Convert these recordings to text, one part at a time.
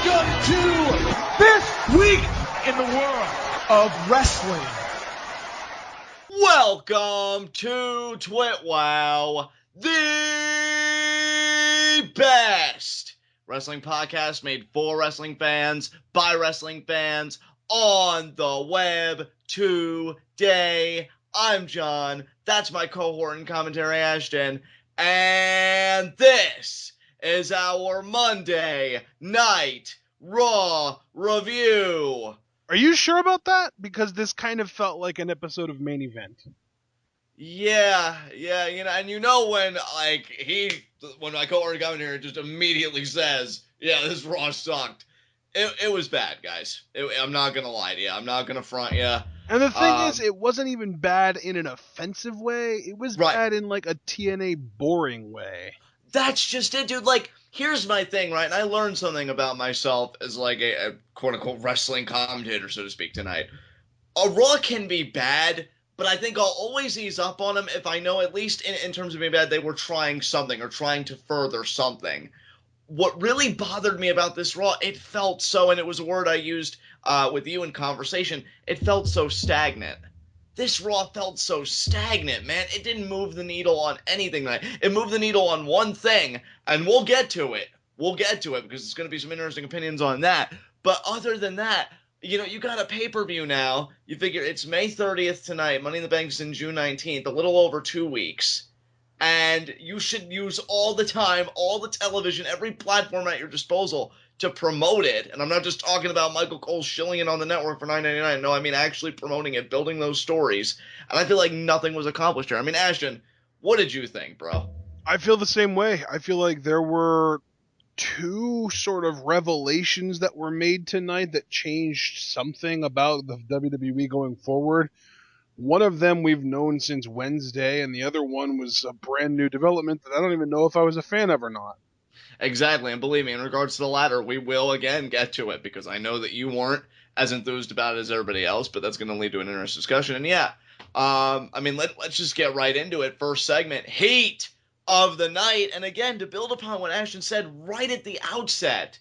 Welcome to this week in the world of wrestling. Welcome to TWitWoW, the best wrestling podcast made for wrestling fans, by wrestling fans, on the web today. I'm John, that's my cohort and commentary Ashton, and this is our Monday Night Raw review. Are you sure about that? Because this kind of felt like an episode of Main Event. Yeah, and when my cohort got in here, just immediately says, yeah, this Raw sucked. It was bad, guys. I'm not gonna lie to you. I'm not gonna front you. And the thing is, it wasn't even bad in an offensive way. It was bad in like a TNA boring way. That's just it, dude. Like, here's my thing, right? And I learned something about myself as like a quote-unquote wrestling commentator, so to speak, tonight. A Raw can be bad, but I think I'll always ease up on them if I know, at least in terms of being bad, they were trying something or trying to further something. What really bothered me about this Raw, it felt so, and it was a word I used with you in conversation, it felt so stagnant. This Raw felt so stagnant, man. It didn't move the needle on anything. It moved the needle on one thing, and we'll get to it. We'll get to it, because there's going to be some interesting opinions on that. But other than that, you got a pay-per-view now. You figure it's May 30th tonight. Money in the Bank's in June 19th, a little over 2 weeks. And you should use all the time, all the television, every platform at your disposal to promote it. And I'm not just talking about Michael Cole shilling it on the network for $9.99. No, I mean actually promoting it, building those stories. And I feel like nothing was accomplished here. I mean, Ashton, what did you think, bro? I feel the same way. I feel like there were two sort of revelations that were made tonight that changed something about the WWE going forward. One of them we've known since Wednesday, and the other one was a brand new development that I don't even know if I was a fan of or not. Exactly, and believe me, in regards to the latter, we will again get to it, because I know that you weren't as enthused about it as everybody else, but that's going to lead to an interesting discussion. And yeah, let's just get right into it. First segment, heat of the night, and again, to build upon what Ashton said right at the outset,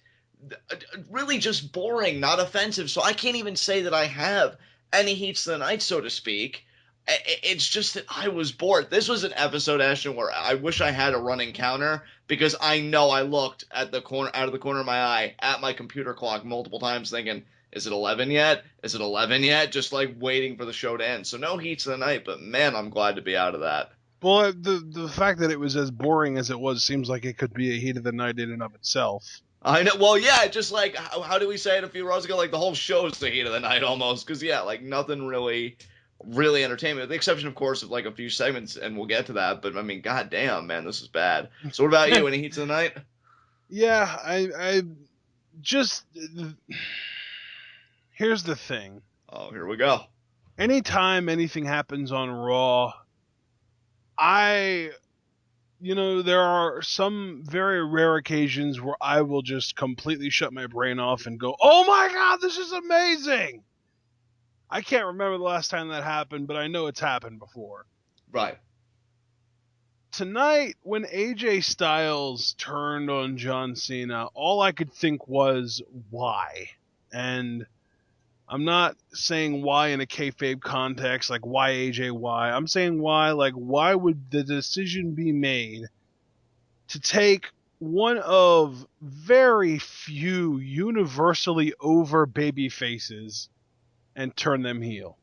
really just boring, not offensive, so I can't even say that I have any heats of the night, so to speak. It's just that I was bored. This was an episode, Ashton, where I wish I had a running counter, because I know I looked at the corner, out of the corner of my eye, at my computer clock multiple times thinking, is it 11 yet? Is it 11 yet? Just like waiting for the show to end. So no heats of the night, but man, I'm glad to be out of that. Well, the fact that it was as boring as it was seems like it could be a heat of the night in and of itself. I know. Well, yeah, just like, how do we say it a few rows ago? Like, the whole show's the heat of the night almost. Because, yeah, like, nothing really entertainment. With the exception, of course, of, like, a few segments, and we'll get to that. But, I mean, goddamn, man, this is bad. So what about you? Any heats of the night? Yeah, I just... Here's the thing. Oh, here we go. Anytime anything happens on Raw, there are some very rare occasions where I will just completely shut my brain off and go, oh my god, this is amazing! I can't remember the last time that happened, but I know it's happened before. Right. Tonight, when AJ Styles turned on John Cena, all I could think was, why? And I'm not saying why in a kayfabe context, like why AJ, why. I'm saying why, like why would the decision be made to take one of very few universally over baby faces and turn them heel?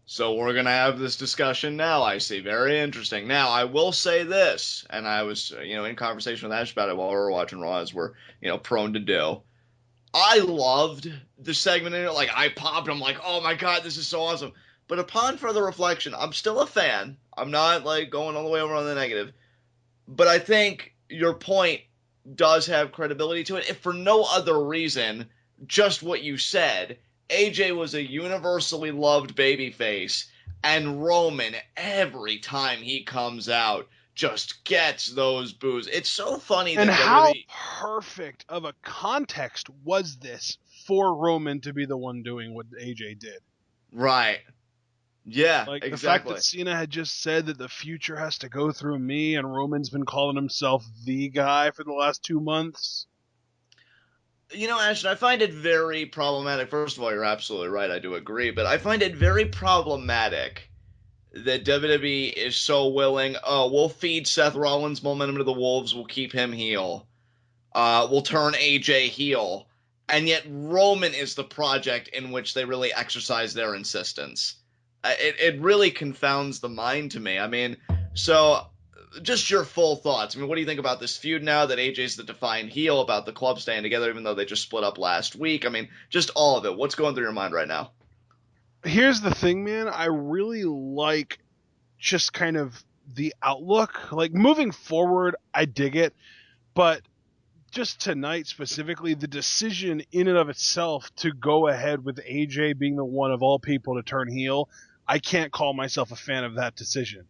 So we're going to have this discussion now, I see. Very interesting. Now, I will say this, and I was, in conversation with Ash about it while we were watching Raw, as we're, prone to do. I loved the segment in it. Like, I popped. I'm like, oh my god, this is so awesome. But upon further reflection, I'm still a fan. I'm not, like, going all the way over on the negative. But I think your point does have credibility to it. If for no other reason, just what you said, AJ was a universally loved babyface, and Roman, every time he comes out, just gets those boos. It's so funny that and how perfect of a context was this for Roman to be the one doing what AJ did? Right. Yeah, like exactly. The fact that Cena had just said that the future has to go through me, and Roman's been calling himself the guy for the last 2 months. You know, Ashton, I find it very problematic. First of all, you're absolutely right. I do agree. But I find it very problematic that WWE is so willing. Oh, we'll feed Seth Rollins momentum to the Wolves. We'll keep him heel. We'll turn AJ heel. And yet Roman is the project in which they really exercise their insistence. It really confounds the mind to me. I mean, so just your full thoughts. I mean, what do you think about this feud now that AJ's the defined heel, about the club staying together even though they just split up last week? I mean, just all of it. What's going through your mind right now? Here's the thing, man. I really like just kind of the outlook. Like, moving forward, I dig it. But just tonight specifically, the decision in and of itself to go ahead with AJ being the one of all people to turn heel, I can't call myself a fan of that decision.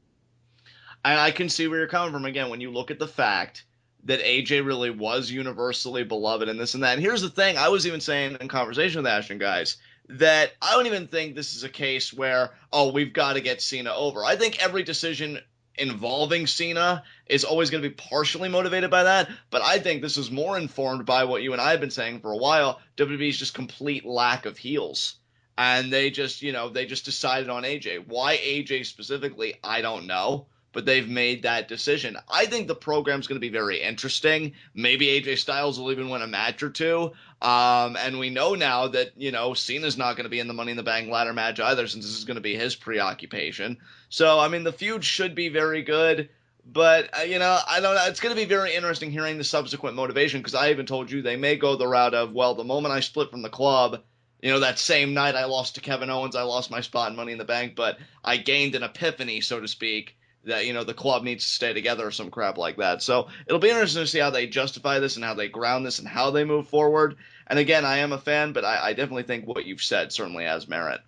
I can see where you're coming from. Again, when you look at the fact that AJ really was universally beloved and this and that. And here's the thing, I was even saying in conversation with Ashton, guys, that I don't even think this is a case where, oh, we've got to get Cena over. I think every decision involving Cena is always going to be partially motivated by that, but I think this is more informed by what you and I have been saying for a while, WWE's just complete lack of heels. And they just, they just decided on AJ. Why AJ specifically, I don't know, but they've made that decision. I think the program's going to be very interesting. Maybe AJ Styles will even win a match or two. And we know now that, Cena's not going to be in the Money in the Bank ladder match either, since this is going to be his preoccupation. So, I mean, the feud should be very good. But, I don't know. It's going to be very interesting hearing the subsequent motivation, because I even told you they may go the route of, well, the moment I split from the club, that same night I lost to Kevin Owens, I lost my spot in Money in the Bank, but I gained an epiphany, so to speak, that, the club needs to stay together or some crap like that. So it'll be interesting to see how they justify this and how they ground this and how they move forward. And again, I am a fan, but I definitely think what you've said certainly has merit.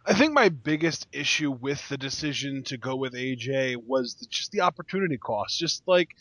I think my biggest issue with the decision to go with AJ was just the opportunity cost. Just like,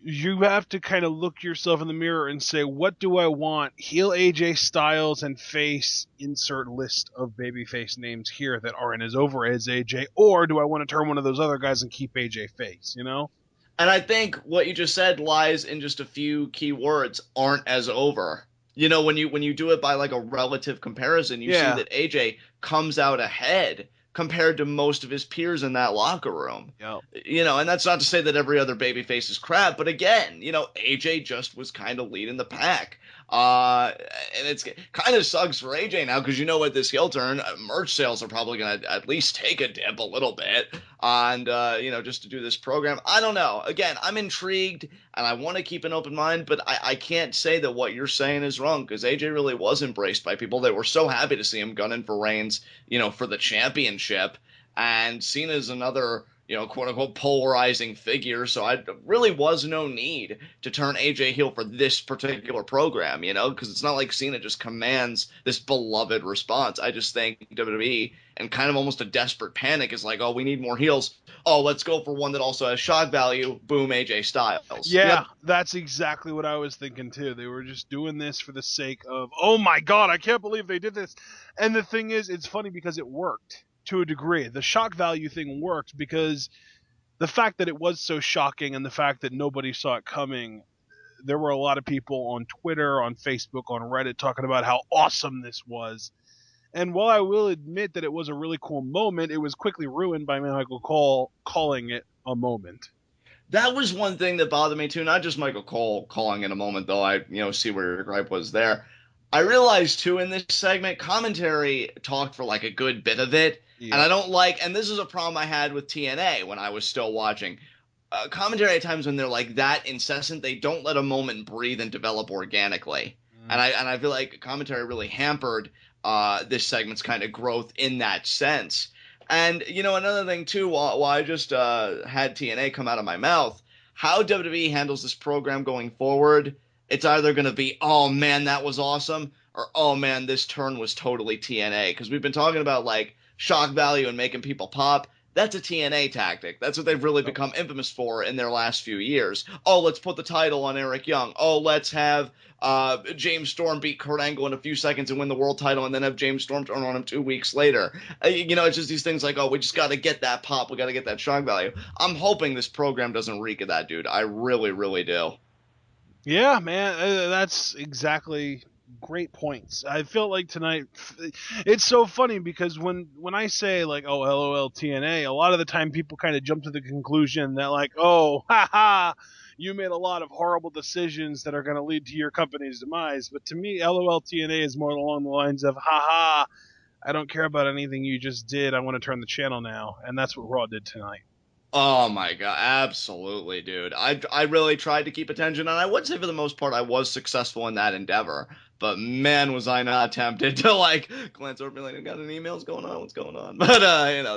you have to kind of look yourself in the mirror and say, what do I want? Heel AJ Styles and face insert list of babyface names here that aren't as over as AJ, or do I want to turn one of those other guys and keep AJ face, And I think what you just said lies in just a few key words: aren't as over. When you do it by like a relative comparison, you see that AJ comes out ahead compared to most of his peers in that locker room. Yep. And that's not to say that every other babyface is crap, but again, AJ just was kind of leading the pack. And it's kind of sucks for AJ now, because with this heel turn, merch sales are probably going to at least take a dip a little bit. And, just to do this program, I don't know. Again, I'm intrigued and I want to keep an open mind, but I can't say that what you're saying is wrong, because AJ really was embraced by people that were so happy to see him gunning for Reigns, for the championship. And Cena's another, quote unquote polarizing figure. So I really was no need to turn AJ heel for this particular program, because it's not like Cena just commands this beloved response. I just think WWE, and kind of almost a desperate panic, is like, oh, we need more heels. Oh, let's go for one that also has shock value. Boom, AJ Styles. Yeah, that's exactly what I was thinking too. They were just doing this for the sake of, oh my God, I can't believe they did this. And the thing is, it's funny because it worked. To a degree, the shock value thing worked because the fact that it was so shocking and the fact that nobody saw it coming, there were a lot of people on Twitter, on Facebook, on Reddit talking about how awesome this was. And while I will admit that it was a really cool moment, it was quickly ruined by Michael Cole calling it a moment. That was one thing that bothered me too. Not just Michael Cole calling it a moment, though. I see where your gripe was there. I realized too in this segment, commentary talked for like a good bit of it. Yeah. And I don't like, and this is a problem I had with TNA when I was still watching. Commentary at times when they're like that incessant, they don't let a moment breathe and develop organically. And I feel like commentary really hampered this segment's kind of growth in that sense. And, another thing too, while I just had TNA come out of my mouth, how WWE handles this program going forward, it's either going to be, oh man, that was awesome, or oh man, this turn was totally TNA. Because we've been talking about like shock value and making people pop. That's a TNA tactic. That's what they've really become infamous for in their last few years. Oh, let's put the title on Eric Young. Oh, let's have James Storm beat Kurt Angle in a few seconds and win the world title, and then have James Storm turn on him 2 weeks later. It's just these things like, oh, we just got to get that pop. We got to get that shock value. I'm hoping this program doesn't reek of that, dude. I really, really do. Yeah, man, that's exactly great points. I feel like tonight, it's so funny because when I say like, oh, LOL TNA, a lot of the time people kind of jump to the conclusion that like, oh, haha, you made a lot of horrible decisions that are going to lead to your company's demise. But to me, LOL TNA is more along the lines of, haha, I don't care about anything you just did. I want to turn the channel now, and that's what Raw did tonight. Oh my god, absolutely, dude. I really tried to keep attention, and I would say for the most part I was successful in that endeavor. But man, was I not tempted to like glance over and be like, I got any emails going on? What's going on? But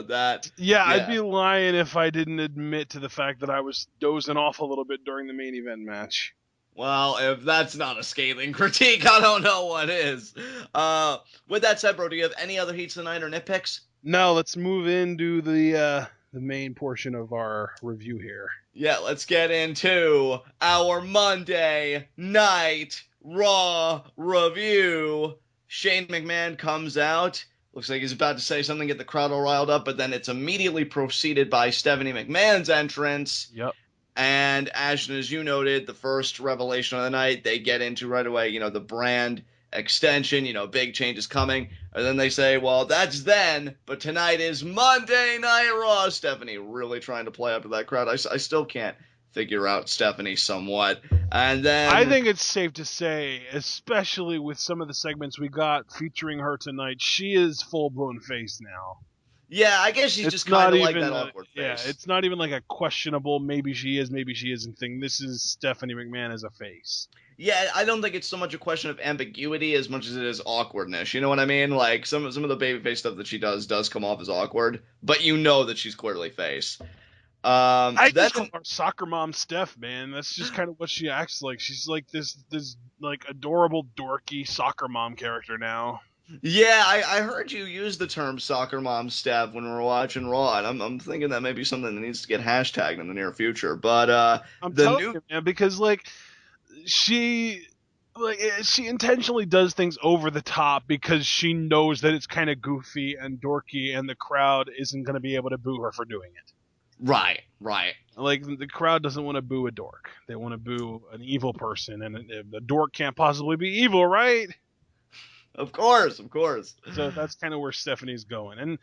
that, Yeah, I'd yeah. be lying if I didn't admit to the fact that I was dozing off a little bit during the main event match. Well, if that's not a scathing critique, I don't know what is. With that said, bro, do you have any other heats tonight or nitpicks? Now let's move into the main portion of our review here. Yeah, let's get into our Monday Night Raw review. Shane McMahon comes out. Looks like he's about to say something, get the crowd all riled up, but then it's immediately preceded by Stephanie McMahon's entrance. Yep. And Ashton, as you noted, the first revelation of the night, they get into right away, the brand extension, big changes coming. And then they say, well, that's then, but tonight is Monday Night Raw. Stephanie really trying to play up to that crowd. I still can't figure out Stephanie somewhat. And then I think it's safe to say, especially with some of the segments we got featuring her tonight, she is full-blown face now. yeah, I guess she's It's just kind not of like even that awkward yeah, face. it's not even like a questionable maybe she is, maybe she isn't thing. This is Stephanie McMahon as a face. Yeah, I don't think it's so much a question of ambiguity as much as it is awkwardness. You know what I mean? Like some of the babyface stuff that she does come off as awkward, but you know that she's clearly face. I just call Then her soccer mom Steph, man. That's just kind of what she acts like. She's like this like adorable dorky soccer mom character now. yeah, I heard you use the term soccer mom Steph when we were watching Raw, and I'm thinking that may be something that needs to get hashtagged in the near future. But I'm the telling new you, man, because she she intentionally does things over the top because she knows that it's kind of goofy and dorky, and the crowd isn't going to be able to boo her for doing it. right. Like the crowd doesn't want to boo a dork; they want to boo an evil person, and the dork can't possibly be evil, right? Of course. So that's kind of where Stephanie's going. And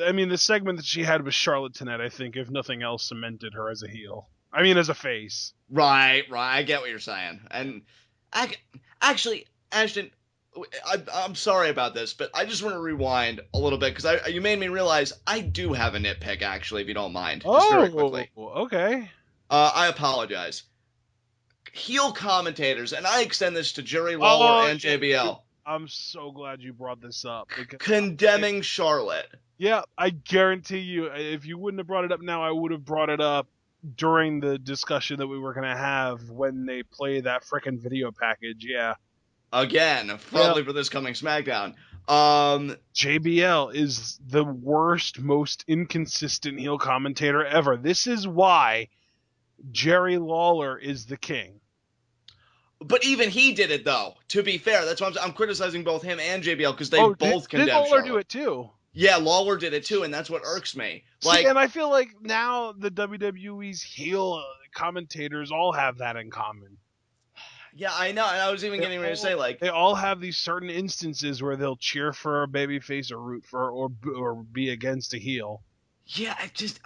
I mean, the segment that she had with Charlotte tonight, I think, if nothing else, cemented her as a heel. I mean, as a face. Right. I get what you're saying. And actually, Ashton, I'm sorry about this, but I just want to rewind a little bit because you made me realize I do have a nitpick, actually, if you don't mind. Just very quickly. Okay. I apologize. Heel commentators, and I extend this to Jerry Lawler and JBL, I'm so glad you brought this up. condemning Charlotte. Yeah, I guarantee you, if you wouldn't have brought it up now, I would have brought it up during the discussion that we were going to have when they play that frickin' video package. Yeah. Again, probably for this coming SmackDown. JBL is the worst, most inconsistent heel commentator ever. This is why Jerry Lawler is the king. But even he did it, though. To be fair, that's why I'm criticizing both him and JBL because they both condemned did Lawler Charlotte. do it too? Yeah, Lawler did it too, and that's what irks me. See, and I feel like now the WWE's heel commentators all have that in common. Yeah, I know, and I was even getting ready to say, they all have these certain instances where they'll cheer for a babyface or root for or be against a heel. Yeah, it just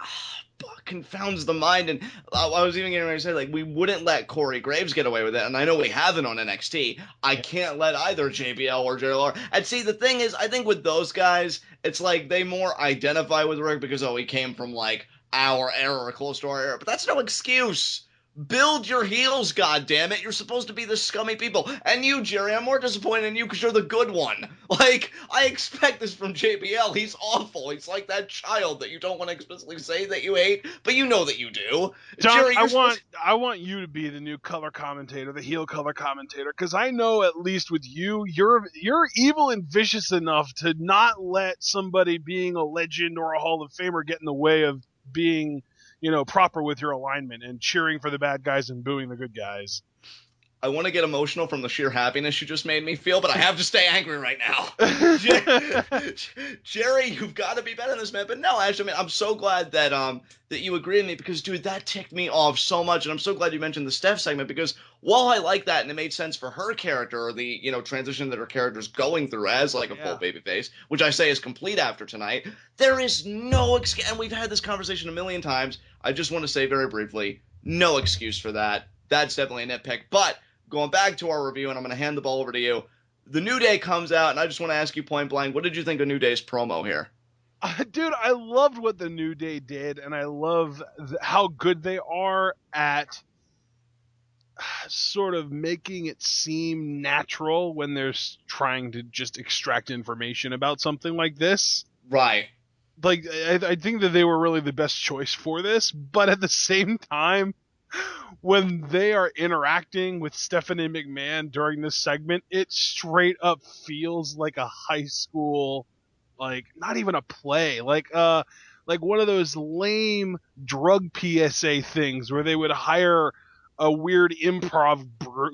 confounds the mind. And I was even getting ready to say, like, we wouldn't let Corey Graves get away with it, and I know we haven't on NXT. I can't let either JBL or Jerry Lawler. And see, the thing is, I think with those guys, it's like they more identify with Rick because, he came from, like, our era or close to our era. But that's no excuse. Build your heels, goddammit. You're supposed to be the scummy people. And you, Jerry, I'm more disappointed in you because you're the good one. Like, I expect this from JBL. He's awful. He's like that child that you don't want to explicitly say that you hate, but you know that you do. John, Jerry, I want you to be the new color commentator, the heel color commentator, because I know at least with you, you're evil and vicious enough to not let somebody being a legend or a Hall of Famer get in the way of being proper with your alignment and cheering for the bad guys and booing the good guys. I want to get emotional from the sheer happiness you just made me feel, but I have to stay angry right now. Jerry, you've got to be better than this, man. But no, actually, I mean, I'm so glad that that you agree with me because, dude, that ticked me off so much. And I'm so glad you mentioned the Steph segment because while I like that and it made sense for her character or the, you know, transition that her character's going through as like a full babyface, which I say is complete after tonight, there is no excuse. And we've had this conversation a million times. I just want to say very briefly, no excuse for that. That's definitely a nitpick. But going back to our review, and I'm going to hand the ball over to you. The New Day comes out, and I just want to ask you point blank, what did you think of New Day's promo here? Dude, I loved what the New Day did, and I love how good they are at sort of making it seem natural when they're trying to just extract information about something like this. Right. Like, I think that they were really the best choice for this, but at the same time, when they are interacting with Stephanie McMahon during this segment, it straight up feels like a high school, like not even a play, like one of those lame drug PSA things where they would hire a weird improv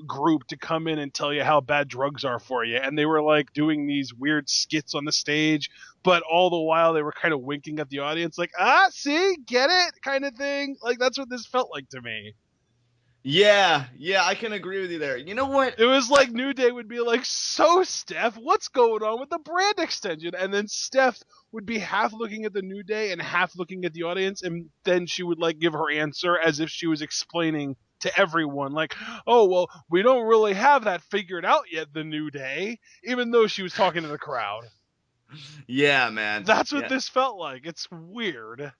group to come in and tell you how bad drugs are for you, and they were like doing these weird skits on the stage, but all the while they were kind of winking at the audience like, see, get it, kind of thing. Like, that's what this felt like to me. Yeah, I can agree with you there. You know what? It was like New Day would be like, so Steph, what's going on with the brand extension? And then Steph would be half looking at the New Day and half looking at the audience, and then she would like give her answer as if she was explaining to everyone, like, oh, well, we don't really have that figured out yet, the New Day, even though she was talking to the crowd. Yeah, man. That's what this felt like. It's weird.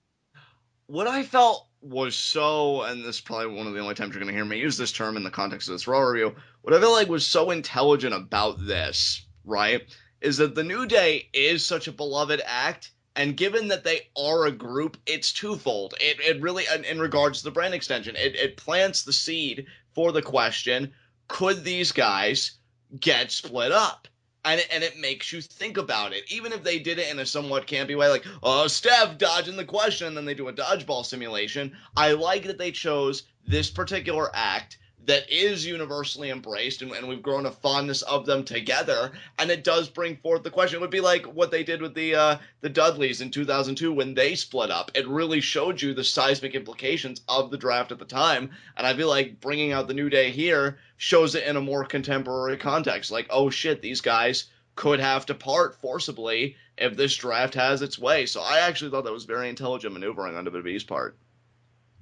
What I felt was so, and this is probably one of the only times you're going to hear me use this term in the context of this Raw review, what I felt like was so intelligent about this, right, is that the New Day is such a beloved act, and given that they are a group, it's twofold. It really, in regards to the brand extension, it plants the seed for the question, could these guys get split up? And it makes you think about it. Even if they did it in a somewhat campy way, like, oh, Steph dodging the question, and then they do a dodgeball simulation. I like that they chose this particular act that is universally embraced, and we've grown a fondness of them together, and it does bring forth the question. It would be like what they did with the Dudleys in 2002 when they split up. It really showed you the seismic implications of the draft at the time, and I feel like bringing out the New Day here shows it in a more contemporary context. Like, oh shit, these guys could have to part forcibly if this draft has its way. So I actually thought that was very intelligent maneuvering on WWE's part.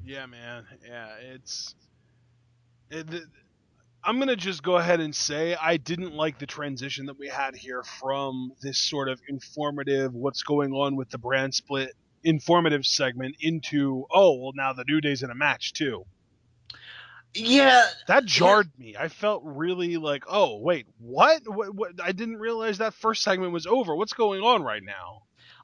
Yeah, man. Yeah, I'm going to just go ahead and say I didn't like the transition that we had here from this sort of informative, what's going on with the brand split, informative segment into, oh, well, now the New Day's in a match, too. Yeah. That jarred me. I felt really like, oh, wait, what? I didn't realize that first segment was over. What's going on right now?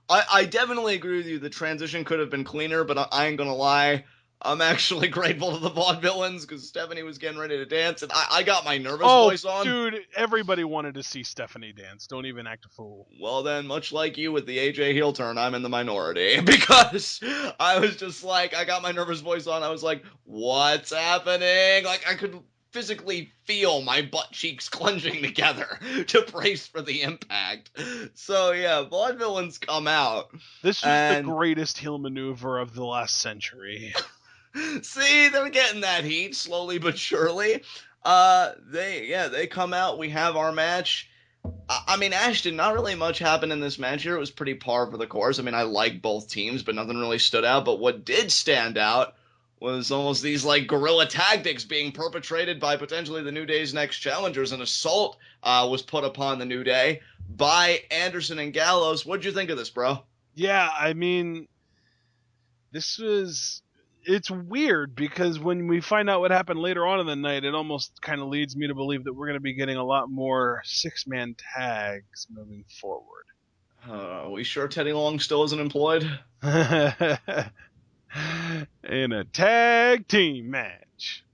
I definitely agree with you. The transition could have been cleaner, but I ain't going to lie. I'm actually grateful to the Vaudevillains because Stephanie was getting ready to dance, and I got my nervous voice on. Dude, everybody wanted to see Stephanie dance. Don't even act a fool. Well, then, much like you with the AJ heel turn, I'm in the minority because I was just like, I got my nervous voice on. I was like, what's happening? Like, I could physically feel my butt cheeks clenching together to brace for the impact. So, yeah, Vaudevillains come out. This was the greatest heel maneuver of the last century. See, they're getting that heat slowly but surely. They come out. We have our match. I mean, Ashton, not really much happened in this match here. It was pretty par for the course. I mean, I like both teams, but nothing really stood out. But what did stand out was almost these, like, guerrilla tactics being perpetrated by potentially the New Day's next challengers. An assault was put upon the New Day by Anderson and Gallows. What'd you think of this, bro? Yeah, I mean, it's weird because when we find out what happened later on in the night, it almost kind of leads me to believe that we're going to be getting a lot more six-man tags moving forward. Are we sure Teddy Long still isn't employed? In a tag team match.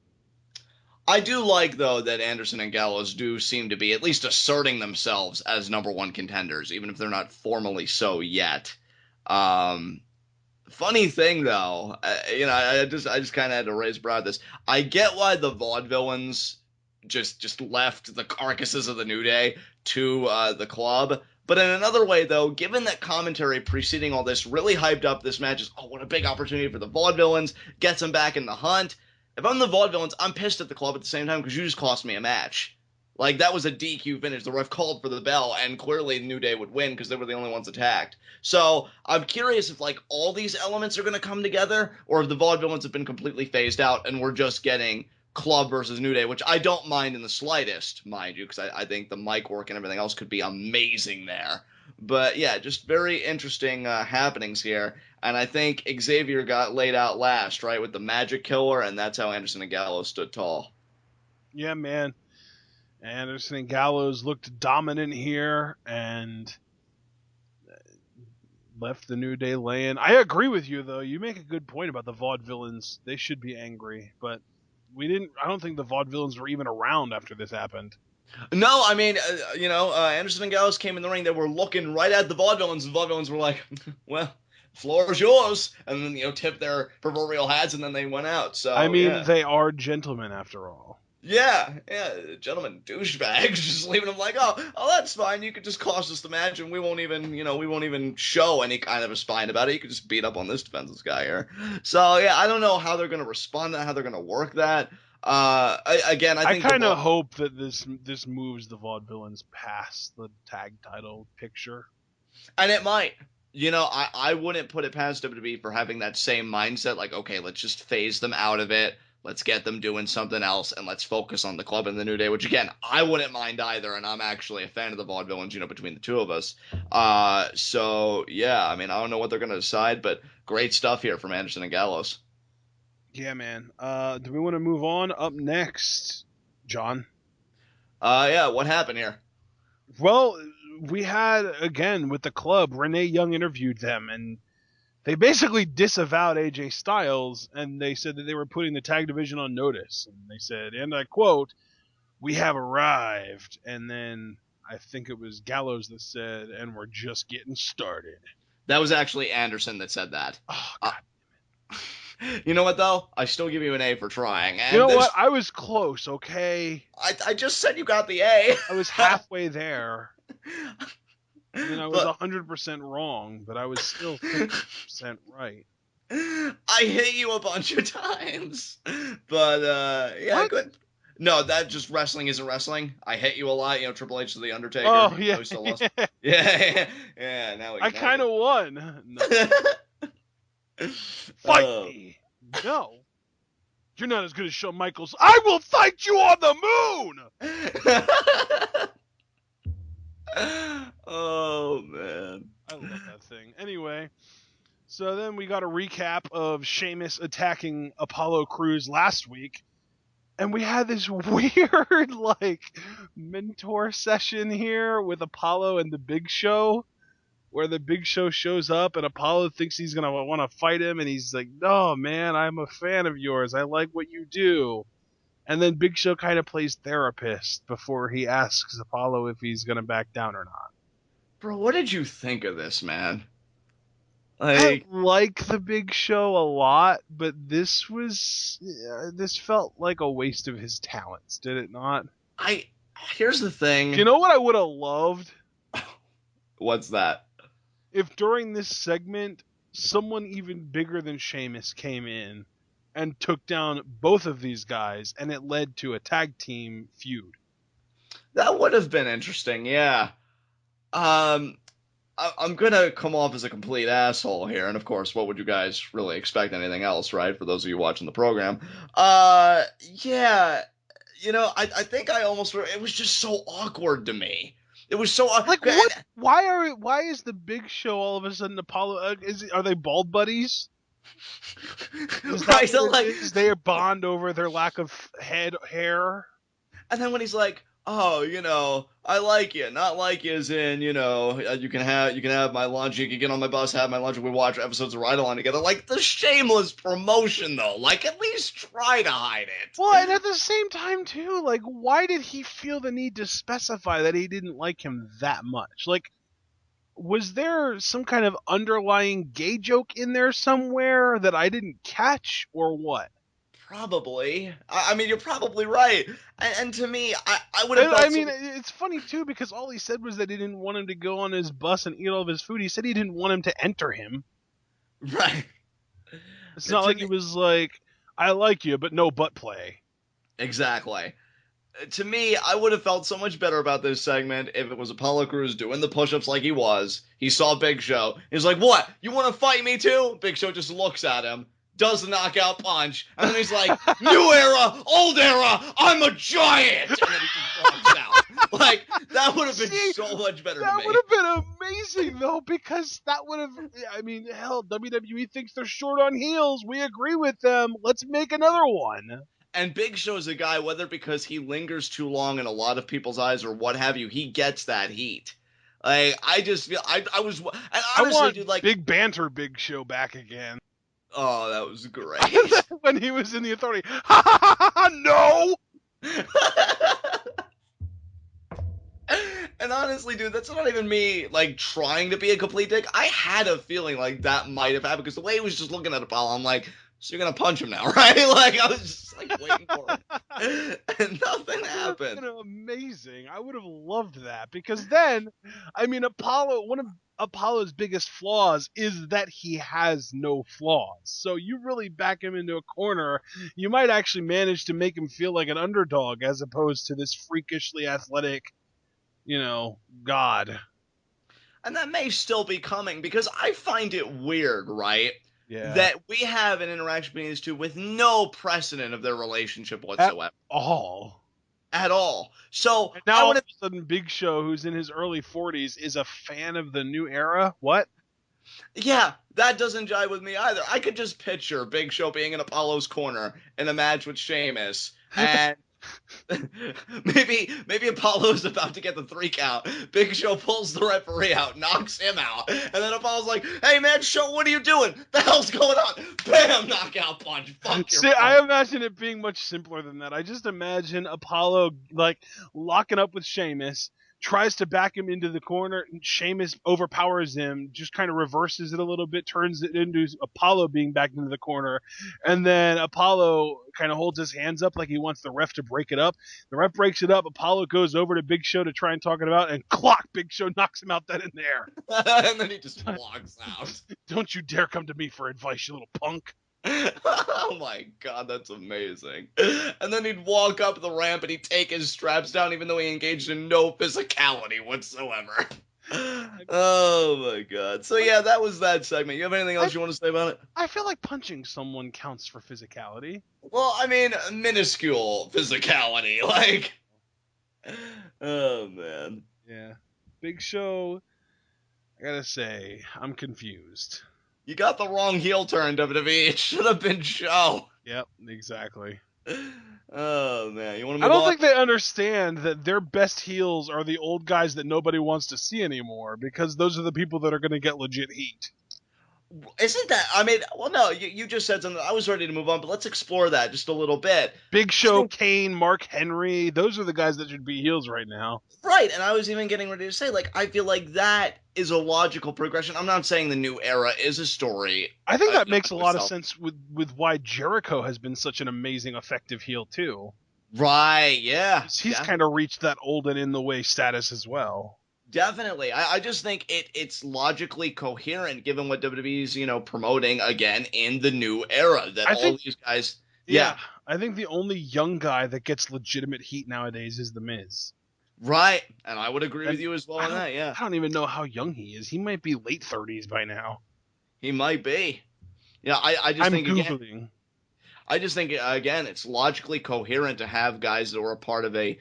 I do like, though, that Anderson and Gallows do seem to be at least asserting themselves as number one contenders, even if they're not formally so yet. Funny thing, though, I just kind of had to raise broad this. I get why the Vaudevillains just left the carcasses of the New Day to the club. But in another way, though, given that commentary preceding all this really hyped up this match as, oh, what a big opportunity for the Vaudevillains, gets them back in the hunt. If I'm the Vaudevillains, I'm pissed at the club at the same time because you just cost me a match. Like, that was a DQ finish. The ref called for the bell, and clearly the New Day would win because they were the only ones attacked. So I'm curious if, like, all these elements are going to come together, or if the Vaudevillains have been completely phased out and we're just getting club versus New Day, which I don't mind in the slightest, mind you, because I think the mic work and everything else could be amazing there. But, yeah, just very interesting happenings here. And I think Xavier got laid out last, right, with the Magic Killer, and that's how Anderson and Gallows stood tall. Yeah, man. Anderson and Gallows looked dominant here and left the New Day laying. I agree with you, though. You make a good point about the Vaudevillains. They should be angry, but I don't think the Vaudevillains were even around after this happened. No, I mean, Anderson and Gallows came in the ring. They were looking right at the Vaudevillains, and the Vaudevillains were like, well, floor is yours. And then, tipped their proverbial hats, and then they went out. So I mean, They are gentlemen after all. Yeah, gentlemen douchebags, just leaving them like, oh, that's fine. You could just cost us the match, and we won't even show any kind of a spine about it. You could just beat up on this defenseless guy here. So yeah, I don't know how they're gonna respond to that, how they're gonna work that. I kind of hope that this moves the Vaudevillains past the tag title picture, and it might. I wouldn't put it past WWE for having that same mindset. Like, okay, let's just phase them out of it. Let's get them doing something else, and let's focus on the club and the New Day, which, again, I wouldn't mind either, and I'm actually a fan of the Vaudevillains, between the two of us. So, yeah, I mean, I don't know what they're going to decide, but great stuff here from Anderson and Gallows. Yeah, man. Do we want to move on? Up next, John? Yeah, what happened here? Well, we had, again, with the club, Renee Young interviewed them, and they basically disavowed AJ Styles, and they said that they were putting the tag division on notice. And they said, and I quote, "We have arrived." And then I think it was Gallows that said, "And we're just getting started." That was actually Anderson that said that. Oh, God. You know what, though? I still give you an A for trying. And you know what? I was close, okay? I just said you got the A. I was halfway there. And I was 100% wrong, but I was still 50% right. I hit you a bunch of times. But, yeah, what? good. No, that just wrestling isn't wrestling. I hit you a lot. Triple H to The Undertaker. Oh, yeah. He still lost. Yeah, now I kind of won. No. Fight me. No. You're not as good as Shawn Michaels. I will fight you on the moon! Oh, man. I love that thing. Anyway, so then we got a recap of Sheamus attacking Apollo Crews last week. And we had this weird, mentor session here with Apollo and the Big Show, where the Big Show shows up and Apollo thinks he's going to want to fight him. And he's like, "No, man, I'm a fan of yours. I like what you do." And then Big Show kind of plays therapist before he asks Apollo if he's going to back down or not. Bro, what did you think of this, man? I like the Big Show a lot, but this felt like a waste of his talents, did it not? Here's the thing. You know what I would have loved? What's that? If during this segment, someone even bigger than Sheamus came in and took down both of these guys, and it led to a tag team feud. That would have been interesting, yeah. I'm gonna come off as a complete asshole here, and of course, what would you guys really expect anything else, right? For those of you watching the program. Yeah, I think I almost, it was just so awkward to me. It was so what? Why is the Big Show all of a sudden Apollo? Are they bald buddies? Is that is they bond over their lack of hair? And then when he's like, "Oh, I like you, not like you as in, you can have my lunch, you can get on my bus, have my lunch, and we watch episodes of Ride Along together." Like, the shameless promotion, though. Like, at least try to hide it. Well, and at the same time, too, why did he feel the need to specify that he didn't like him that much? Was there some kind of underlying gay joke in there somewhere that I didn't catch, or what? Probably. I mean, you're probably right. And to me, I would have felt I mean, it's funny too because all he said was that he didn't want him to go on his bus and eat all of his food. He said he didn't want him to enter him. right. It's not like he was like, "I like you, but no butt play." Exactly. To me, I would have felt so much better about this segment if it was Apollo Crews doing the push-ups like he was. He saw Big Show. He's like, "What? You want to fight me too?" Big Show just looks at him, does the knockout punch, and then he's like, "New era, old era, I'm a giant!" And then he just walks out. Like, that would have been so much better to me. That would have been amazing, though, because that would have... I mean, hell, WWE thinks they're short on heels. We agree with them. Let's make another one. And Big Show's a guy, whether because he lingers too long in a lot of people's eyes or what have you, he gets that heat. Like, I just feel... I was... And honestly, I want dude, like... Big Banter Big Show back again. Oh, that was great. When he was in the Authority. Ha ha ha ha! No! And honestly, dude, that's not even me, like, trying to be a complete dick. I had a feeling like that might have happened, because the way he was just looking at Apollo, I'm like, so you're gonna punch him now, right? Like, I was just, like, waiting for it. And nothing happened. Been amazing. I would have loved that, because then, I mean, one of Apollo's biggest flaws is that he has no flaws. So you really back him into a corner, you might actually manage to make him feel like an underdog as opposed to this freakishly athletic, god. And that may still be coming, because I find it weird, right? Yeah. That we have an interaction between these two with no precedent of their relationship whatsoever. At all. So and now all of a sudden Big Show, who's in his early 40s, is a fan of the new era? What? Yeah, that doesn't jive with me either. I could just picture Big Show being in Apollo's corner in a match with Sheamus, and maybe Apollo's about to get the 3 count. Big Show pulls the referee out, knocks him out, and then Apollo's like, "Hey man, Show, what are you doing? The hell's going on?" Bam, knockout punch. Fuck your phone. I imagine it being much simpler than that. I just imagine Apollo like locking up with Sheamus, tries to back him into the corner, and Sheamus overpowers him, just kind of reverses it a little bit, turns it into Apollo being backed into the corner, and then Apollo kind of holds his hands up like he wants the ref to break it up. The ref breaks it up. Apollo goes over to Big Show to try and talk it out, and clock, Big Show knocks him out then and there. And then he just walks out. Don't you dare come to me for advice, you little punk. Oh my god, that's amazing. And then he'd walk up the ramp and he'd take his straps down even though he engaged in no physicality whatsoever. Oh my god. So yeah, that was that segment. You have anything else you want to say about it? I feel like punching someone counts for physicality. Well, I mean, minuscule physicality. Like, oh man. Yeah. Big Show, I gotta say, I'm confused. You got the wrong heel turn, WWE. It should have been Show. Yep, exactly. Oh man, you want to I move on? don't think they understand that their best heels are the old guys that nobody wants to see anymore, because those are the people that are going to get legit heat. Isn't that, I mean, well, no, you just said something. I was ready to move on, but let's explore that just a little bit. Big Show, Kane, Mark Henry, those are the guys that should be heels right now. Right, and I was even getting ready to say, like, I feel like that is a logical progression. I'm not saying the new era is a story. I think that makes a lot of sense with why Jericho has been such an amazing, effective heel, too. Right, yeah. He's kind of reached that old and in the way status as well. Definitely. I just think it's logically coherent given what WWE's, promoting again in the new era. That these guys... Yeah. I think the only young guy that gets legitimate heat nowadays is The Miz. Right. And I would agree with you as well on that, yeah. I don't even know how young he is. He might be late 30s by now. He might be. Yeah, I just think... Googling. I just think, again, it's logically coherent to have guys that were a part of a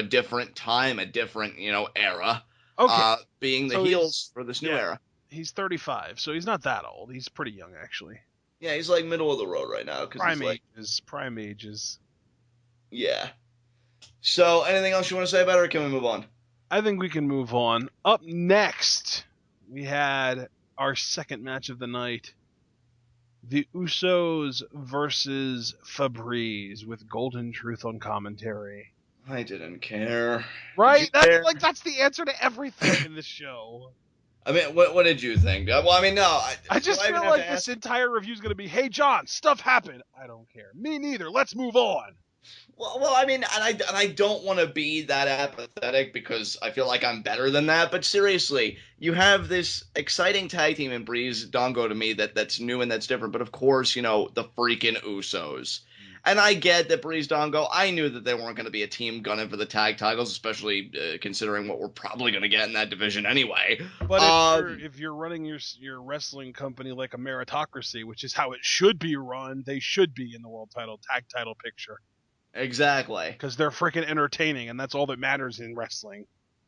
different time, a different, era. Okay. Being the heels for this new era. He's 35, so he's not that old. He's pretty young, actually. Yeah, he's like middle of the road right now. Prime ages. Yeah. So, anything else you want to say about it, or can we move on? I think we can move on. Up next, we had our second match of the night. The Usos versus Fabriz with Golden Truth on commentary. I didn't care. Right? That's the answer to everything in this show. I mean, what did you think? Well, I mean, no. I Do just I even feel have like to this ask? entire review is going to be, hey, John, stuff happened. I don't care. Me neither. Let's move on. Well, I mean, and I don't want to be that apathetic because I feel like I'm better than that. But seriously, you have this exciting tag team in Breeze Dongo to me that's new and that's different. But of course, the freaking Usos. And I get that Breeze Dongo. I knew that they weren't going to be a team gunning for the tag titles, especially considering what we're probably going to get in that division anyway. But Um, if you're running your wrestling company like a meritocracy, which is how it should be run, they should be in the world title tag title picture exactly. because they're freaking entertaining, and that's all that matters in wrestling.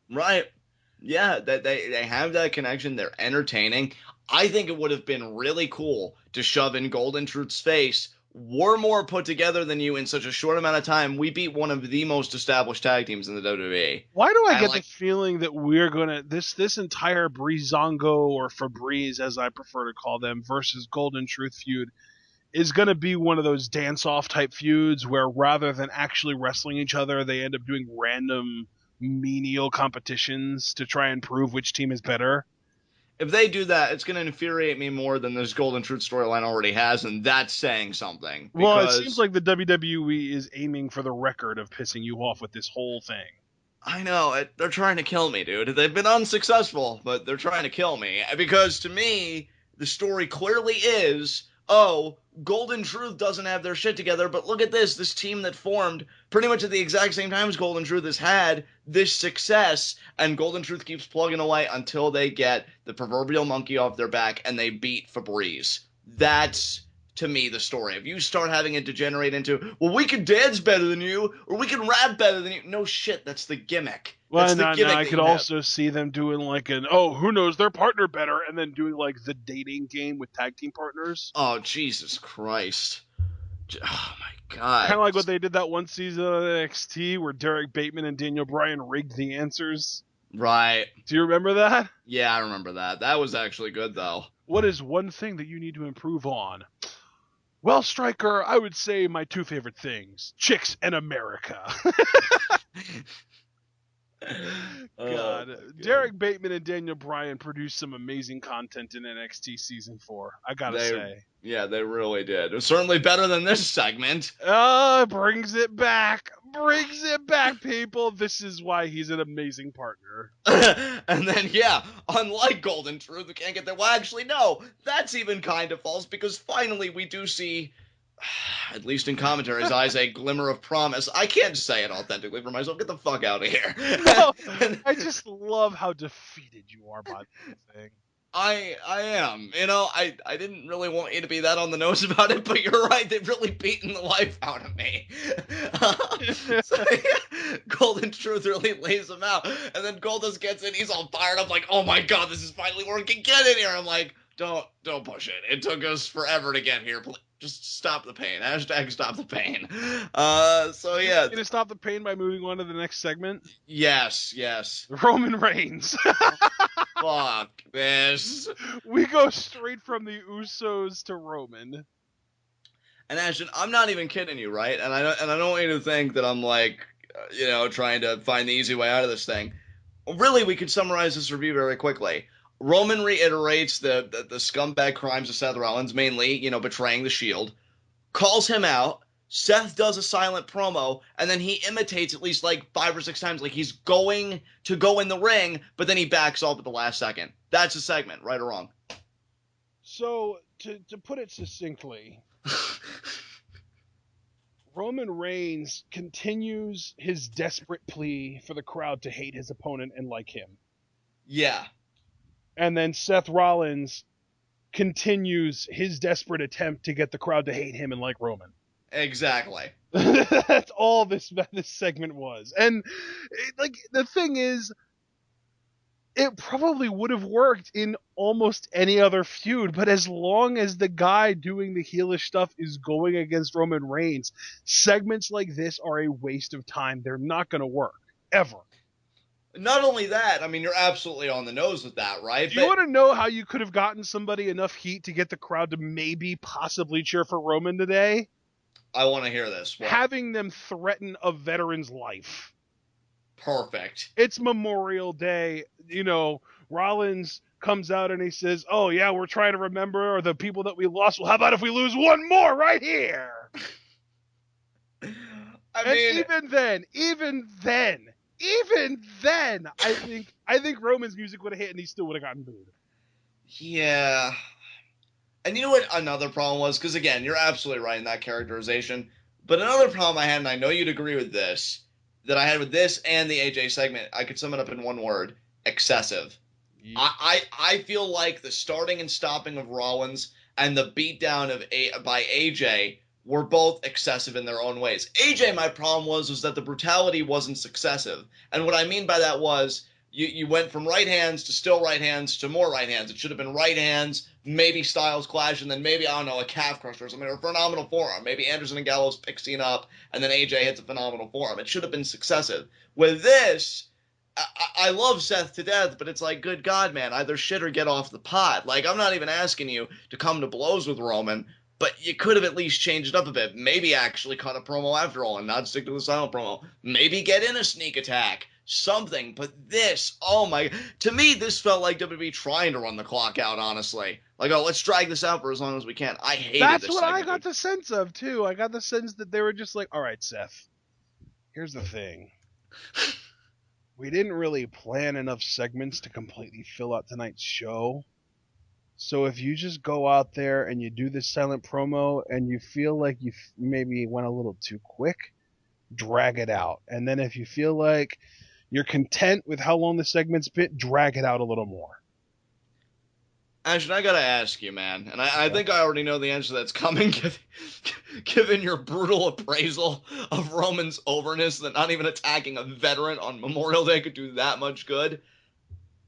Right. Yeah, that they have that connection. They're entertaining. I think it would have been really cool to shove in Golden Truth's face. We're more put together than you in such a short amount of time. We beat one of the most established tag teams in the WWE. Why do I And get the feeling that we're gonna this entire Breezango or Febreze, as I prefer to call them, versus Golden Truth feud is gonna be one of those dance-off type feuds where rather than actually wrestling each other, they end up doing random menial competitions to try and prove which team is better. if they do that, it's going to infuriate me more than this Golden Truth storyline already has, and that's saying something. Well, it seems Because like the WWE is aiming for the record of pissing you off with this whole thing. I know, they're trying to kill me, dude. They've been unsuccessful, but they're trying to kill me. Because to me, the story clearly is, oh, Golden Truth doesn't have their shit together, but look at this team that formed pretty much at the exact same time as Golden Truth has had this success, and Golden Truth keeps plugging away until they get the proverbial monkey off their back and they beat Febreze. That's to me the story. If you start having it degenerate into, well, we can dance better than you, or we can rap better than you. No shit, that's the gimmick. Well, That's the now gimmick I that could you have. also see them doing like who knows their partner better, and then doing like the dating game with tag team partners. Oh, Jesus Christ. Oh, my Kind God. of like what they did that one season of NXT where Derek Bateman and Daniel Bryan rigged the answers. Right. Do you remember that? Yeah, I remember that. That was actually good, though. What is one thing that you need to improve on? Well, Stryker, I would say my two favorite things: chicks and America. God. Derek Bateman and Daniel Bryan produced some amazing content in NXT Season 4, I gotta say. Yeah, they really did. It was certainly better than this segment. Brings it back. Brings it back, people. This is why he's an amazing partner. And then, yeah, unlike Golden Truth, we can't get there. Well, actually, no, that's even kind of false because finally we do see, at least in commentary's eyes, a glimmer of promise. I can't say it authentically for myself. Get the fuck out of here. No, I just love how defeated you are by the thing. I am. I didn't really want you to be that on the nose about it, but you're right. They've really beaten the life out of me. So, yeah, Golden Truth really lays him out. And then Goldust gets in. He's all fired up like, oh my God, this is finally working. Get in here. I'm like, don't push it. It took us forever to get here. Just stop the pain. Hashtag stop the pain. So yeah. You're gonna stop the pain by moving on to the next segment? Yes. Roman Reigns. Fuck this. We go straight from the Usos to Roman. And Ashton, I'm not even kidding you, right? And I don't want you to think that I'm like, trying to find the easy way out of this thing. Really, we could summarize this review very quickly. Roman reiterates the scumbag crimes of Seth Rollins, mainly, betraying the Shield, calls him out. Seth does a silent promo, and then he imitates at least like 5 or 6 times, like he's going to go in the ring, but then he backs off at the last second. That's a segment, right or wrong? So, to put it succinctly, Roman Reigns continues his desperate plea for the crowd to hate his opponent and like him. Yeah. And then Seth Rollins continues his desperate attempt to get the crowd to hate him and like Roman. Exactly. That's all this segment was. And the thing is, it probably would have worked in almost any other feud, but as long as the guy doing the heelish stuff is going against Roman Reigns, segments like this are a waste of time. They're not going to work. Ever. Not only that, I mean, you're absolutely on the nose with that, right? Do you want to know how you could have gotten somebody enough heat to get the crowd to maybe possibly cheer for Roman today? I want to hear this. What? Having them threaten a veteran's life. Perfect. It's Memorial Day, Rollins comes out and he says, "Oh yeah, we're trying to remember the people that we lost. Well, how about if we lose one more right here?" I And mean, even then, I think Roman's music would have hit and he still would have gotten booed. yeah. And you know what another problem was? Because again, you're absolutely right in that characterization. But another problem I had, and I know you'd agree with this, that I had with this and the AJ segment, I could sum it up in one word: excessive. I feel like the starting and stopping of Rollins and the beatdown by AJ were both excessive in their own ways. AJ, my problem was that the brutality wasn't successive. And what I mean by that was you went from right hands to still right hands to more right hands. It should have been right hands, maybe Styles clash, and then maybe, I don't know, a calf crusher or something, or a phenomenal forearm. Maybe Anderson and Gallows pick Cena up, and then AJ hits a phenomenal forearm. It should have been successive. With this, I love Seth to death, but it's like, good God, man, either shit or get off the pot. Like, I'm not even asking you to come to blows with Roman, but you could have at least changed it up a bit. Maybe actually cut a promo after all and not stick to the silent promo. Maybe get in a sneak attack. Something. But this, oh my, to me, this felt like WWE trying to run the clock out, honestly. Like, oh, let's drag this out for as long as we can. I hated That's this what segment, I got the sense of, too. I got the sense that they were just like, all right, Seth, here's the thing. We didn't really plan enough segments to completely fill out tonight's show. So if you just go out there and you do this silent promo and you feel like you maybe went a little too quick, drag it out. And then if you feel like you're content with how long the segment's been, drag it out a little more. Ashton, I gotta ask you, man, and I think I already know the answer that's coming, given your brutal appraisal of Roman's overness, that not even attacking a veteran on Memorial Day could do that much good.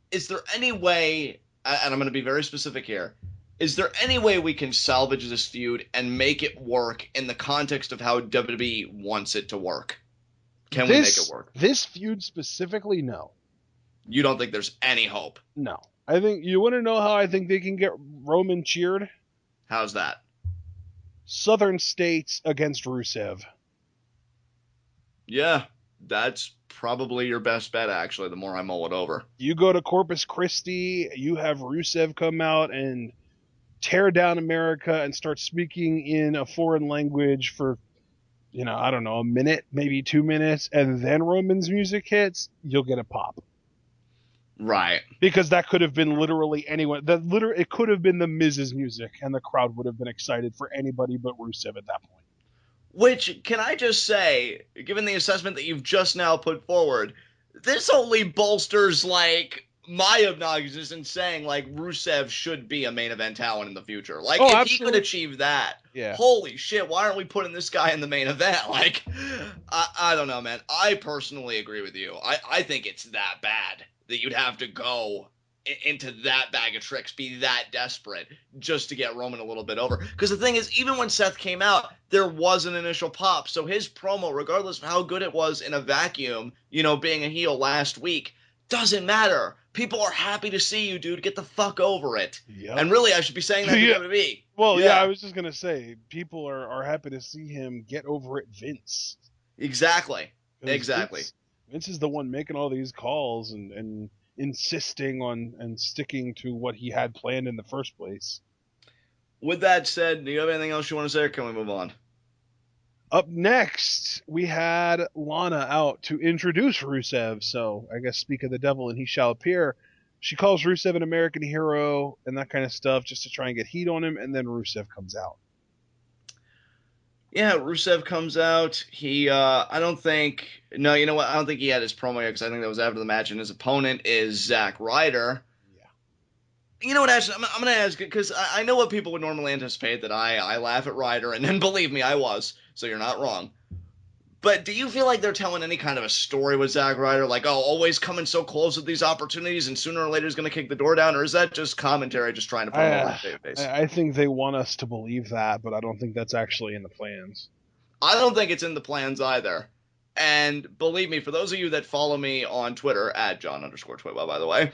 Is there any way, and I'm going to be very specific here, is there any way we can salvage this feud and make it work in the context of how WWE wants it to work? Can we make it work? This feud specifically, no. You don't think there's any hope? No. I think, you want to know how I think they can get Roman cheered? How's that? Southern states against Rusev. Yeah, that's probably your best bet, actually, the more I mull it over. You go to Corpus Christi, you have Rusev come out and tear down America and start speaking in a foreign language for, I don't know, a minute, maybe 2 minutes, and then Roman's music hits, you'll get a pop. Right. Because that could have been literally anyone. It could have been the Miz's music, and the crowd would have been excited for anybody but Rusev at that point. Which, can I just say, given the assessment that you've just now put forward, this only bolsters, like, my obnoxiousness in saying, like, Rusev should be a main event talent in the future. Like, if absolutely. he could achieve that, yeah. Holy shit, why aren't we putting this guy in the main event? Like, I don't know, man. I personally agree with you. I think it's that bad that you'd have to go into that bag of tricks, be that desperate just to get Roman a little bit over. Because the thing is, even when Seth came out, there was an initial pop. So his promo, regardless of how good it was in a vacuum, being a heel last week, doesn't matter. People are happy to see you, dude. Get the fuck over it. Yep. And really, I should be saying that to WWE. Well, yeah, I was just going to say, people are happy to see him get over it, Vince. Exactly. Vince is the one making all these calls and insisting on and sticking to what he had planned in the first place. With that said, do you have anything else you want to say, or can we move on? Up next, we had Lana out to introduce Rusev, so I guess speak of the devil and he shall appear. She calls Rusev an American hero and that kind of stuff just to try and get heat on him, and then Rusev comes out. Yeah, Rusev comes out. He, I don't think he had his promo yet, because I think that was after the match, and his opponent is Zack Ryder. Yeah. You know what, Ashton, I'm going to ask, because I know what people would normally anticipate, that I laugh at Ryder, and then believe me, I was, so you're not wrong. But do you feel like they're telling any kind of a story with Zack Ryder? Like, always coming so close with these opportunities and sooner or later he's going to kick the door down? Or is that just commentary just trying to promote my face? I think they want us to believe that, but I don't think that's actually in the plans. I don't think it's in the plans either. And believe me, for those of you that follow me on Twitter, at John_TWitWoW, by the way,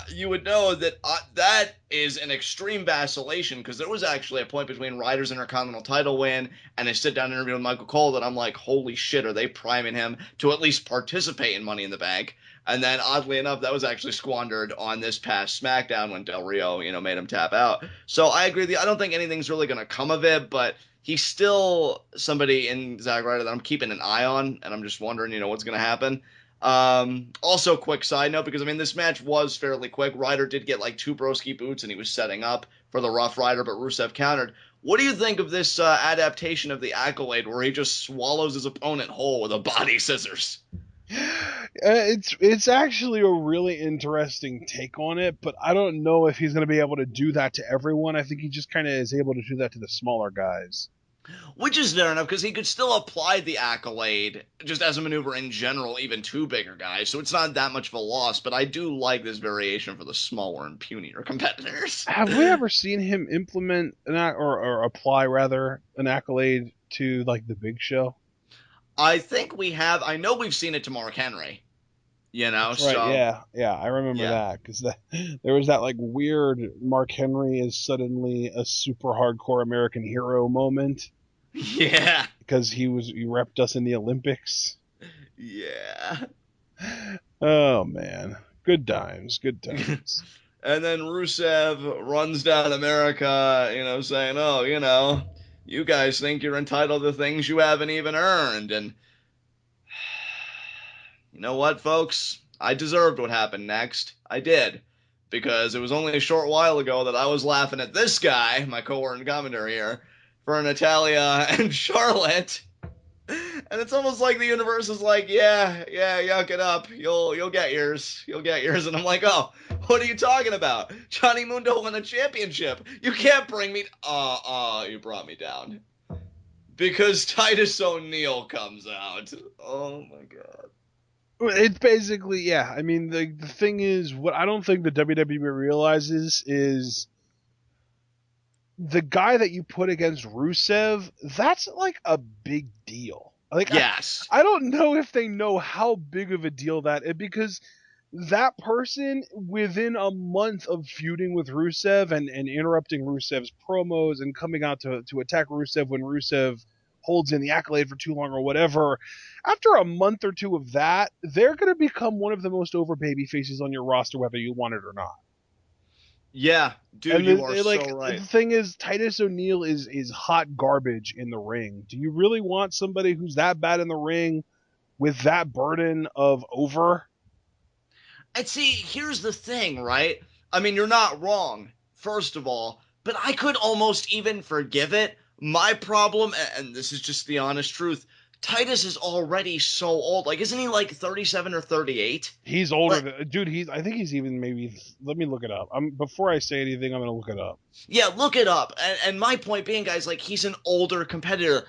you would know that that is an extreme vacillation, because there was actually a point between Ryder's Intercontinental title win and a sit-down interview with Michael Cole that I'm like, holy shit, are they priming him to at least participate in Money in the Bank? And then, oddly enough, that was actually squandered on this past SmackDown when Del Rio, made him tap out. So I agree with you. I don't think anything's really going to come of it, but he's still somebody in Zack Ryder that I'm keeping an eye on, and I'm just wondering, what's going to happen. Also, quick side note, because, this match was fairly quick. Ryder did get, 2 broski boots, and he was setting up for the Rough Rider, but Rusev countered. What do you think of this adaptation of the Accolade where he just swallows his opponent whole with a body scissors? It's actually a really interesting take on it, but I don't know if he's going to be able to do that to everyone. I think he just kind of is able to do that to the smaller guys. Which is fair enough, because he could still apply the Accolade just as a maneuver in general, even to bigger guys, so it's not that much of a loss, but I do like this variation for the smaller and punier competitors. Have we ever seen him implement or apply, rather, an Accolade to, the Big Show? I think we have. I know we've seen it to Mark Henry. That's right, so yeah, I remember that, because there was that weird Mark Henry is suddenly a super hardcore American hero moment. Yeah, because he repped us in the Olympics. Yeah. Oh man, good times. And then Rusev runs down America, saying, "Oh, you guys think you're entitled to things you haven't even earned," and you know what, folks? I deserved what happened next. I did. Because it was only a short while ago that I was laughing at this guy, my cohort and commentary here, for Natalia and Charlotte. And it's almost like the universe is like, yeah, yuck it up. You'll get yours. You'll get yours. And I'm like, oh, what are you talking about? Johnny Mundo won a championship. You can't bring me... you brought me down. Because Titus O'Neil comes out. Oh, my God. It's basically, yeah. The thing is, what I don't think the WWE realizes is the guy that you put against Rusev, that's a big deal. Yes. I don't know if they know how big of a deal that is, because that person, within a month of feuding with Rusev and interrupting Rusev's promos and coming out to attack Rusev when Rusev holds in the Accolade for too long or whatever, after a month or two of that, they're going to become one of the most over baby faces on your roster, whether you want it or not. Yeah, dude, and you are so right. The thing is, Titus O'Neil is hot garbage in the ring. Do you really want somebody who's that bad in the ring with that burden of over? And see, here's the thing, right? You're not wrong, first of all, but I could almost even forgive it. My problem, and this is just the honest truth, Titus is already so old. Isn't he 37 or 38? He's older than... Dude, I think he's even maybe... Let me look it up. Before I say anything, I'm going to look it up. Yeah, look it up. And my point being, guys, he's an older competitor.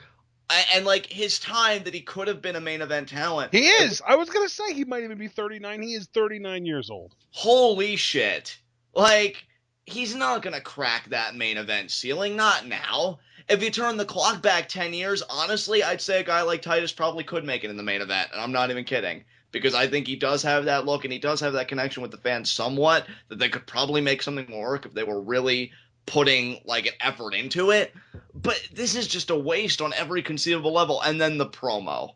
And, his time that he could have been a main event talent. He is! I was going to say he might even be 39. He is 39 years old. Holy shit. He's not going to crack that main event ceiling. Not now. If you turn the clock back 10 years, honestly, I'd say a guy like Titus probably could make it in the main event, and I'm not even kidding. Because I think he does have that look, and he does have that connection with the fans somewhat, that they could probably make something work if they were really putting, an effort into it. But this is just a waste on every conceivable level. And then the promo.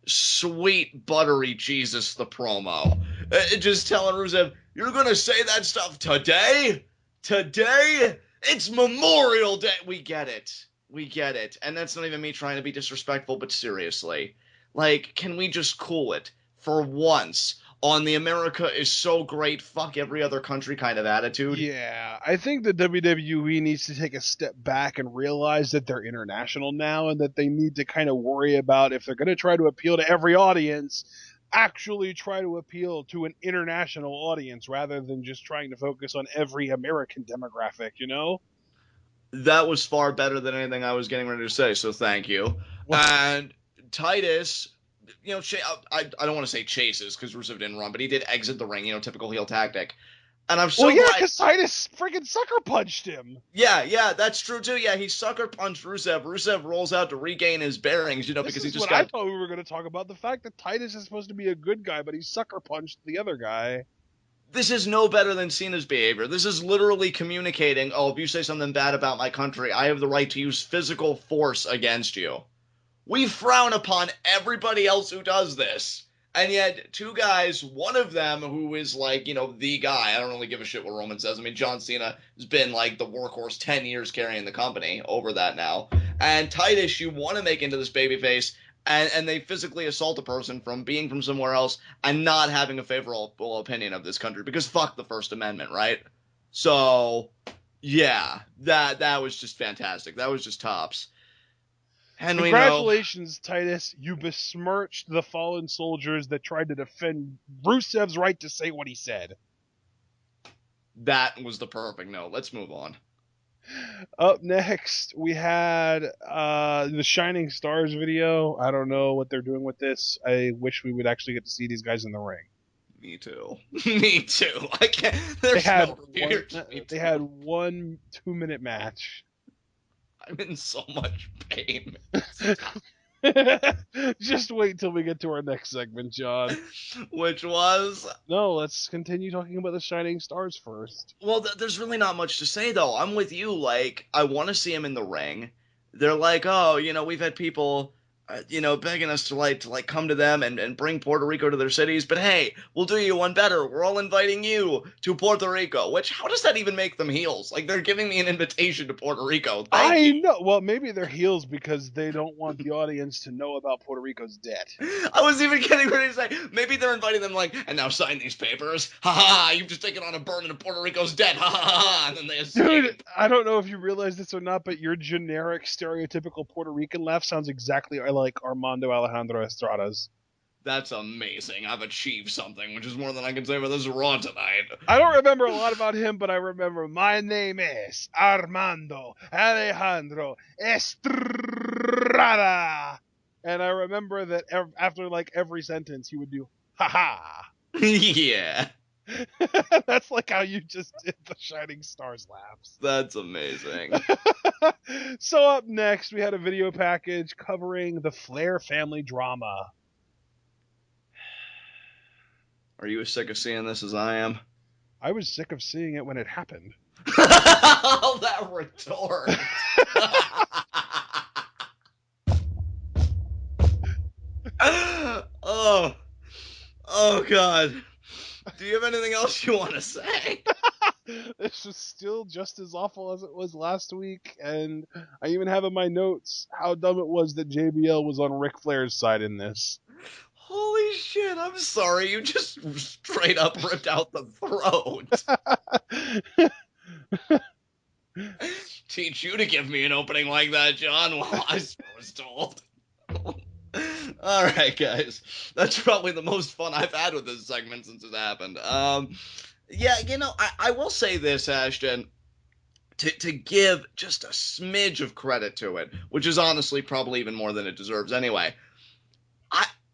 Sweet, buttery Jesus, the promo. Just telling Rusev, you're going to say that stuff today? Today? It's Memorial Day. We get it. And that's not even me trying to be disrespectful, but seriously. Can we just cool it for once on the America is so great, fuck every other country kind of attitude? Yeah, I think the WWE needs to take a step back and realize that they're international now and that they need to kind of worry about, if they're going to try to appeal to every audience, actually try to appeal to an international audience rather than just trying to focus on every American demographic, That was far better than anything I was getting ready to say, so thank you. And Titus, I don't want to say chases, because Rusev didn't run, but he did exit the ring, typical heel tactic. And I'm so Well, yeah, glad. because Titus freaking sucker punched him. Yeah, that's true too. Yeah, he sucker punched Rusev. Rusev rolls out to regain his bearings, This because he is just what I got. thought we were going to talk about. The fact that Titus is supposed to be a good guy, but he sucker punched the other guy. This is no better than Cena's behavior. This is literally communicating, oh, if you say something bad about my country, I have the right to use physical force against you. We frown upon everybody else who does this. And yet, two guys, one of them who is like, the guy. I don't really give a shit what Roman says. I mean, John Cena has been like the workhorse 10 years carrying the company, over that now. And Titus, you want to make into this babyface, and they physically assault a person from being from somewhere else and not having a favorable opinion of this country, because fuck the First Amendment, right? So, yeah, that was just fantastic. That was just tops. And we know Congratulations, Titus. You besmirched the fallen soldiers that tried to defend Rusev's right to say what he said. that was the perfect note. Let's move on. Up next, we had the Shining Stars video. I don't know what they're doing with this. I wish we would actually get to see these guys in the ring. Me too. Me too. I can't. They There's had no reviews. they had 1 2-minute match. I'm in so much pain. Just wait till we get to our next segment, John. Which was. No, let's continue talking about the Shining Stars first. Well, there's really not much to say, though. I'm with you. Like, I want to see him in the ring. They're like, oh, we've had people, begging us to come to them and bring Puerto Rico to their cities. But hey, we'll do you one better. We're all inviting you to Puerto Rico. Which, how does that even make them heels? Like, they're giving me an invitation to Puerto Rico. Thank you. know. Well, maybe they're heels because they don't want the audience to know about Puerto Rico's debt. I was even getting ready to say, maybe they're inviting them and now sign these papers. Ha ha, you've just taken on a burden of Puerto Rico's debt. Ha ha ha, and then they escape. Dude, I don't know if you realize this or not, but your generic, stereotypical Puerto Rican laugh sounds exactly like Armando Alejandro Estrada's. That's amazing. I've achieved something, which is more than I can say about this Raw tonight. I don't remember a lot about him, but I remember my name is Armando Alejandro Estrada. And I remember that after every sentence, he would do, ha ha. Yeah. That's like how you just did the Shining Stars laughs. That's amazing. So up next, we had a video package covering the Flair family drama. Are you as sick of seeing this as I am? I was sick of seeing it when it happened. Oh, that retort. Oh, God. Do you have anything else you want to say? This was still just as awful as it was last week, and I even have in my notes how dumb it was that JBL was on Ric Flair's side in this. Holy shit, I'm sorry. You just straight up ripped out the throat. Teach you to give me an opening like that, John. Well, I was told. All right, guys. That's probably the most fun I've had with this segment since it happened. Yeah, I will say this, Ashton, to give just a smidge of credit to it, which is honestly probably even more than it deserves anyway.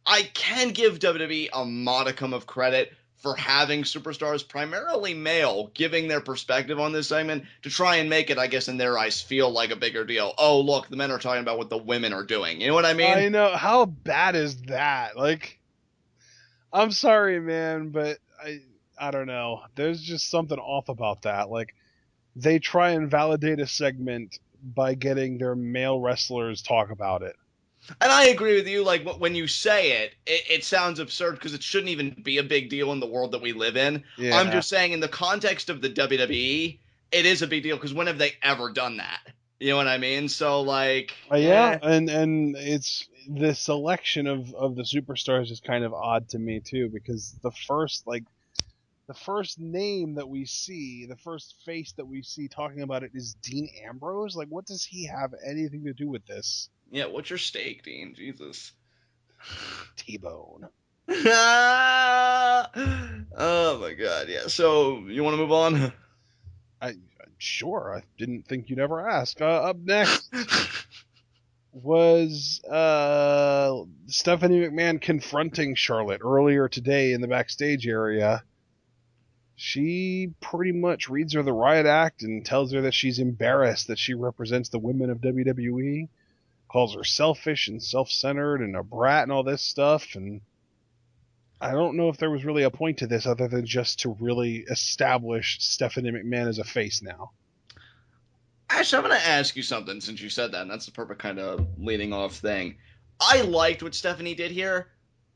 I can give WWE a modicum of credit for having superstars, primarily male, giving their perspective on this segment to try and make it, I guess, in their eyes, feel like a bigger deal. Oh, look, the men are talking about what the women are doing. You know what I mean? I know. How bad is that? I'm sorry, man, but I don't know. There's just something off about that. They try and validate a segment by getting their male wrestlers talk about it. And I agree with you, when you say it sounds absurd because it shouldn't even be a big deal in the world that we live in. Yeah. I'm just saying, in the context of the WWE, it is a big deal because when have they ever done that? You know what I mean? So, yeah, and it's the selection of the superstars is kind of odd to me, too, because the first name that we see, the first face that we see talking about it is Dean Ambrose. What does he have anything to do with this? Yeah, what's your stake, Dean? Jesus. T-bone. Oh my God, yeah. So, you want to move on? Sure. I didn't think you'd ever ask. Up next was Stephanie McMahon confronting Charlotte earlier today in the backstage area. She pretty much reads her the riot act and tells her that she's embarrassed that she represents the women of WWE, calls her selfish and self-centered and a brat and all this stuff. And I don't know if there was really a point to this other than just to really establish Stephanie McMahon as a face now. Actually, I'm going to ask you something since you said that, and that's the perfect kind of leading off thing. I liked what Stephanie did here,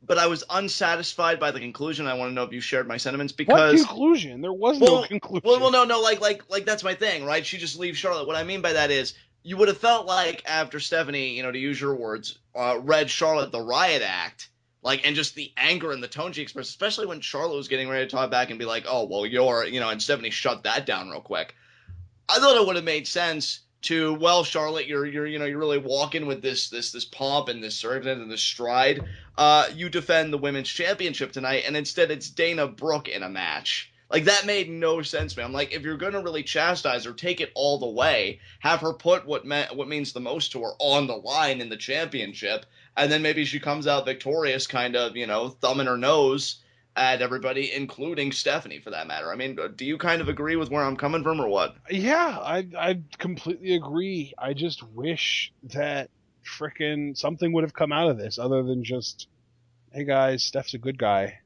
but I was unsatisfied by the conclusion. I want to know if you shared my sentiments because... What conclusion? There was no conclusion. Well, no, like that's my thing, right? She just leaves Charlotte. What I mean by that is, you would have felt like after Stephanie, to use your words, read Charlotte the riot act, and just the anger and the tone she expressed, especially when Charlotte was getting ready to talk back and be like, oh, well, and Stephanie shut that down real quick. I thought it would have made sense to, well, Charlotte, you're really walking with this pomp and this circumstance and this stride. You defend the women's championship tonight, and instead it's Dana Brooke in a match. That made no sense, man. I'm like, if you're gonna really chastise her, take it all the way. Have her put what means the most to her on the line in the championship, and then maybe she comes out victorious, kind of, thumbing her nose at everybody, including Stephanie, for that matter. I mean, do you kind of agree with where I'm coming from, or what? Yeah, I completely agree. I just wish that frickin' something would have come out of this other than just, hey guys, Steph's a good guy.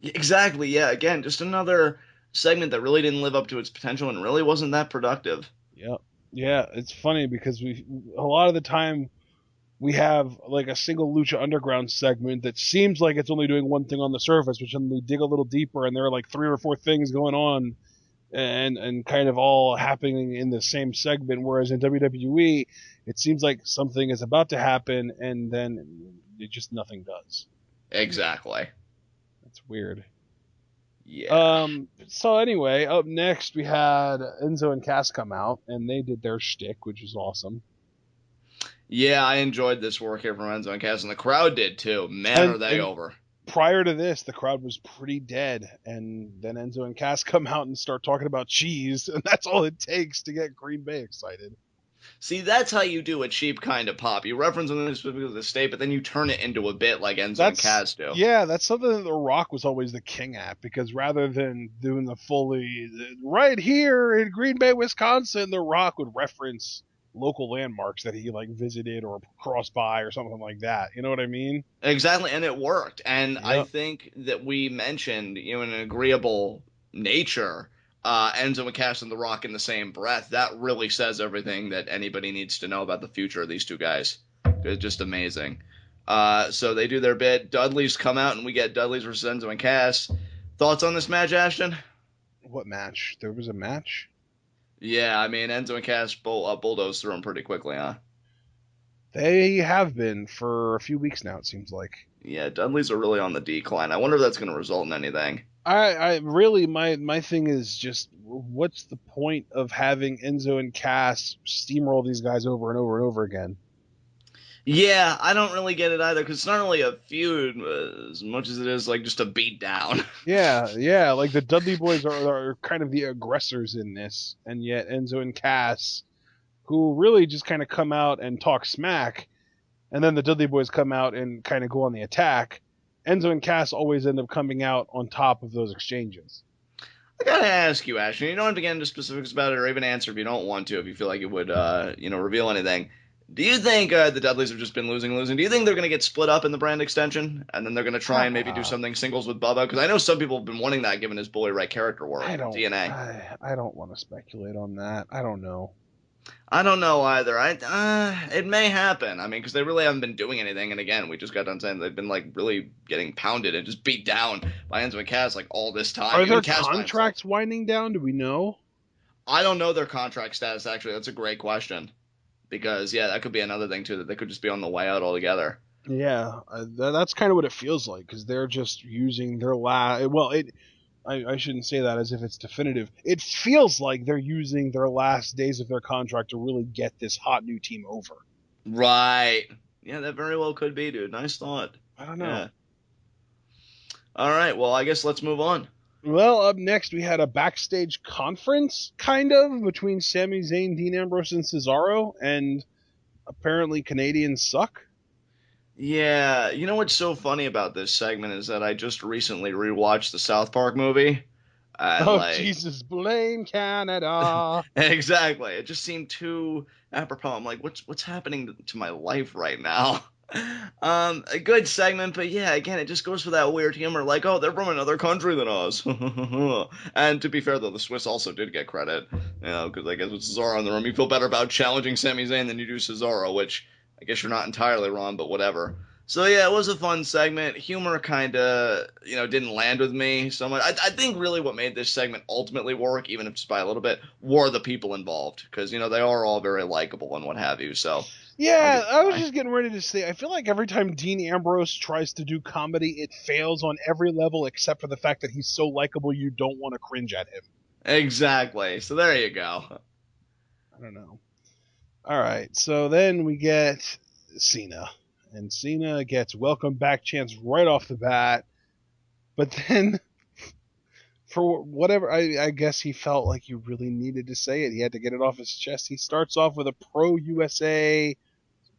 Exactly, yeah. Again, just another segment that really didn't live up to its potential and really wasn't that productive. Yep. Yeah, it's funny because a lot of the time we have a single Lucha Underground segment that seems like it's only doing one thing on the surface, which then we dig a little deeper and there are 3 or 4 things going on and kind of all happening in the same segment, whereas in WWE it seems like something is about to happen and then nothing does. Exactly. That's weird. Yeah. So anyway, up next we had Enzo and Cass come out and they did their shtick, which is awesome. Yeah, I enjoyed this work here from Enzo and Cass, and the crowd did too. Man, are they over. Prior to this, the crowd was pretty dead, and then Enzo and Cass come out and start talking about cheese, and that's all it takes to get Green Bay excited. See, that's how you do a cheap kind of pop. You reference something specific to the state, but then you turn it into a bit like Enzo and Cass do. Yeah, that's something that The Rock was always the king at, because rather than doing the fully, right here in Green Bay, Wisconsin, The Rock would reference local landmarks that he visited or crossed by or something like that. You know what I mean? Exactly, and it worked. And yep. I think that we mentioned, in an agreeable nature, Enzo and Cass and The Rock in the same breath. That really says everything that anybody needs to know about the future of these two guys. It's just amazing. So they do their bit. Dudley's come out, and we get Dudley's versus Enzo and Cass. Thoughts on this match, Ashton? What match? There was a match? Yeah, I mean, Enzo and Cass bulldozed through them pretty quickly, huh? They have been for a few weeks now, it seems like. Yeah, Dudley's are really on the decline. I wonder if that's going to result in anything. I really, my thing is just, what's the point of having Enzo and Cass steamroll these guys over and over and over again? Yeah, I don't really get it either, because it's not really a feud as much as it is just a beat down. Yeah, the Dudley boys are kind of the aggressors in this, and yet Enzo and Cass, who really just kind of come out and talk smack, and then the Dudley boys come out and kind of go on the attack. Enzo and Cass always end up coming out on top of those exchanges. I gotta ask you, Ashton, you don't have to get into specifics about it, or even answer if you don't want to, if you feel like it would, reveal anything. Do you think the Dudleys have just been losing? Do you think they're going to get split up in the brand extension, and then they're going to try and maybe do something singles with Bubba? Because I know some people have been wanting that, given his Bully Ray character work. DNA. I don't want to speculate on that. I don't know. I don't know either. It may happen. I mean, because they really haven't been doing anything. And again, we just got done saying they've been really getting pounded and just beat down by Enzo and Cass all this time. Are their contracts winding down? Do we know? I don't know their contract status, actually. That's a great question. Because, yeah, that could be another thing, too, that they could just be on the way out altogether. Yeah, that's kind of what it feels like, because they're just using their last... Well, I shouldn't say that as if it's definitive. It feels like they're using their last days of their contract to really get this hot new team over. Right. Yeah, that very well could be, dude. Nice thought. I don't know. Yeah. All right, well, I guess let's move on. Well, up next, we had a backstage conference, kind of, between Sami Zayn, Dean Ambrose, and Cesaro, and apparently Canadians suck. Yeah, you know what's so funny about this segment is that I just recently rewatched the South Park movie, And Oh, like, Jesus, blame Canada. exactly. It just seemed too apropos. I'm like, what's happening to my life right now? A good segment, but yeah, again, it just goes for that weird humor, like, oh, they're from another country than us. And to be fair, though, the Swiss also did get credit, because I guess with Cesaro in the room, you feel better about challenging Sami Zayn than you do Cesaro, which I guess you're not entirely wrong, but whatever. So yeah, it was a fun segment. Humor kind of, didn't land with me so much. I think really what made this segment ultimately work, even if just by a little bit, were the people involved, because they are all very likable and what have you. So I'll give Yeah, it I a was try. just getting ready to say, I feel like every time Dean Ambrose tries to do comedy, it fails on every level except for the fact that he's so likable you don't want to cringe at him. Exactly. So there you go. I don't know. All right, so then we get Cena. And Cena gets welcome back chance right off the bat. But then, for whatever, I guess he felt like he really needed to say it. He had to get it off his chest. He starts off with a pro USA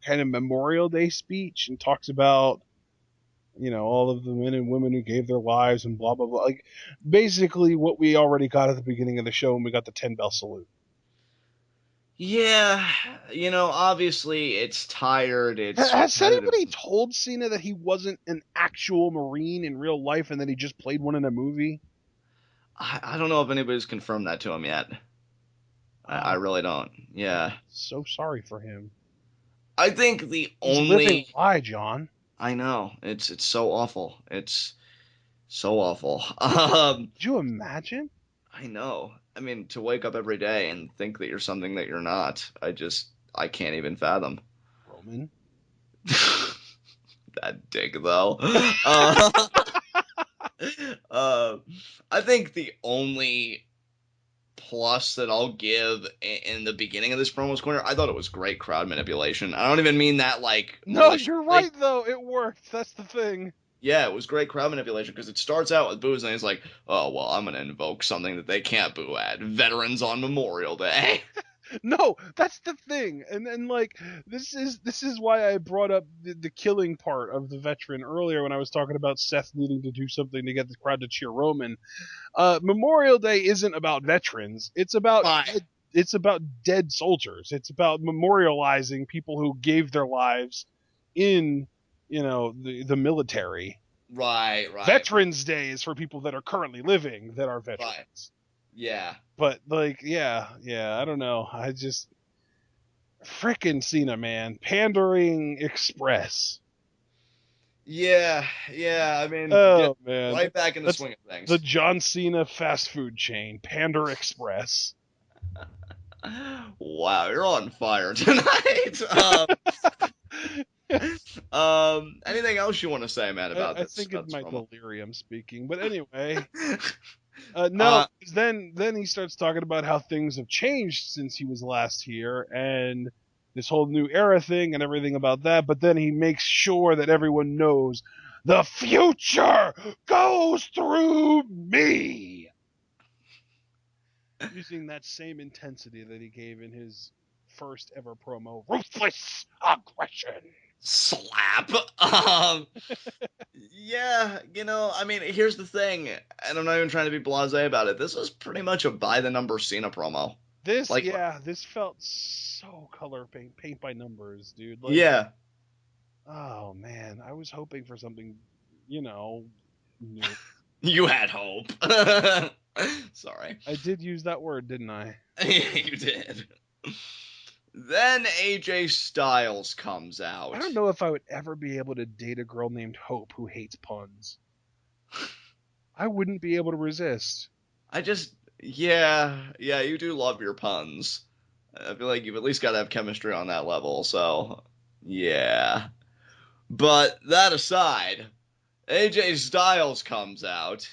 kind of Memorial Day speech and talks about, all of the men and women who gave their lives and blah, blah, blah. Like, basically what we already got at the beginning of the show when we got the 10 bell salute. Yeah, obviously it's tired. It's Has repetitive. anybody told Cena that he wasn't an actual Marine in real life and that he just played one in a movie? I don't know if anybody's confirmed that to him yet. I really don't. Yeah. So sorry for him. I think the He's living only. a lie, John. I know. It's so awful. It's so awful. Could you imagine? I know. I mean, to wake up every day and think that you're something that you're not, I can't even fathom. Roman. That dick, though. Uh, uh, I think the only plus that I'll give in the beginning of this promos corner, I thought it was great crowd manipulation. I don't even mean that like No, you're maliciously. right, though. It worked. That's the thing. Yeah, it was great crowd manipulation because it starts out with boos and he's like, "Oh well, I'm gonna invoke something that they can't boo at: veterans on Memorial Day." No, that's the thing. And then like this is why I brought up the killing part of the veteran earlier when I was talking about Seth needing to do something to get the crowd to cheer Roman. Memorial Day isn't about veterans. Right, It's about dead soldiers. It's about memorializing people who gave their lives in, the military. right, right, Veterans Day is for people that are currently living that are right. veterans. Yeah, But like, yeah, I don't know. I just frickin' Cena, man, pandering express. yeah, yeah. I mean, get Oh man, right back in the that's swing of the things. John Cena fast food chain, Pander Express. Wow, you're on fire tonight. Anything else you want to say, man, about I this think it's my promo? delirium speaking, but anyway, no. Uh, Then he starts talking about how things have changed since he was last here, and this whole new era thing and everything about that. But then he makes sure that everyone knows the future goes through me, using that same intensity that he gave in his first ever promo, ruthless aggression. slap. Yeah, I mean, here's the thing, and I'm not even trying to be blasé about it. This was pretty much a by the number Cena promo. Like, This felt so color paint by numbers, dude. Like, yeah, oh man, I was hoping for something, new. you had hope. Sorry. I did use that word, didn't I? You did. Then AJ Styles comes I out. don't know if I would ever be able to date a girl named Hope who hates puns. I wouldn't be able to resist. Yeah, you do love your puns. I feel like you've at least got to have chemistry on that level, so, yeah. But that aside, AJ Styles comes out,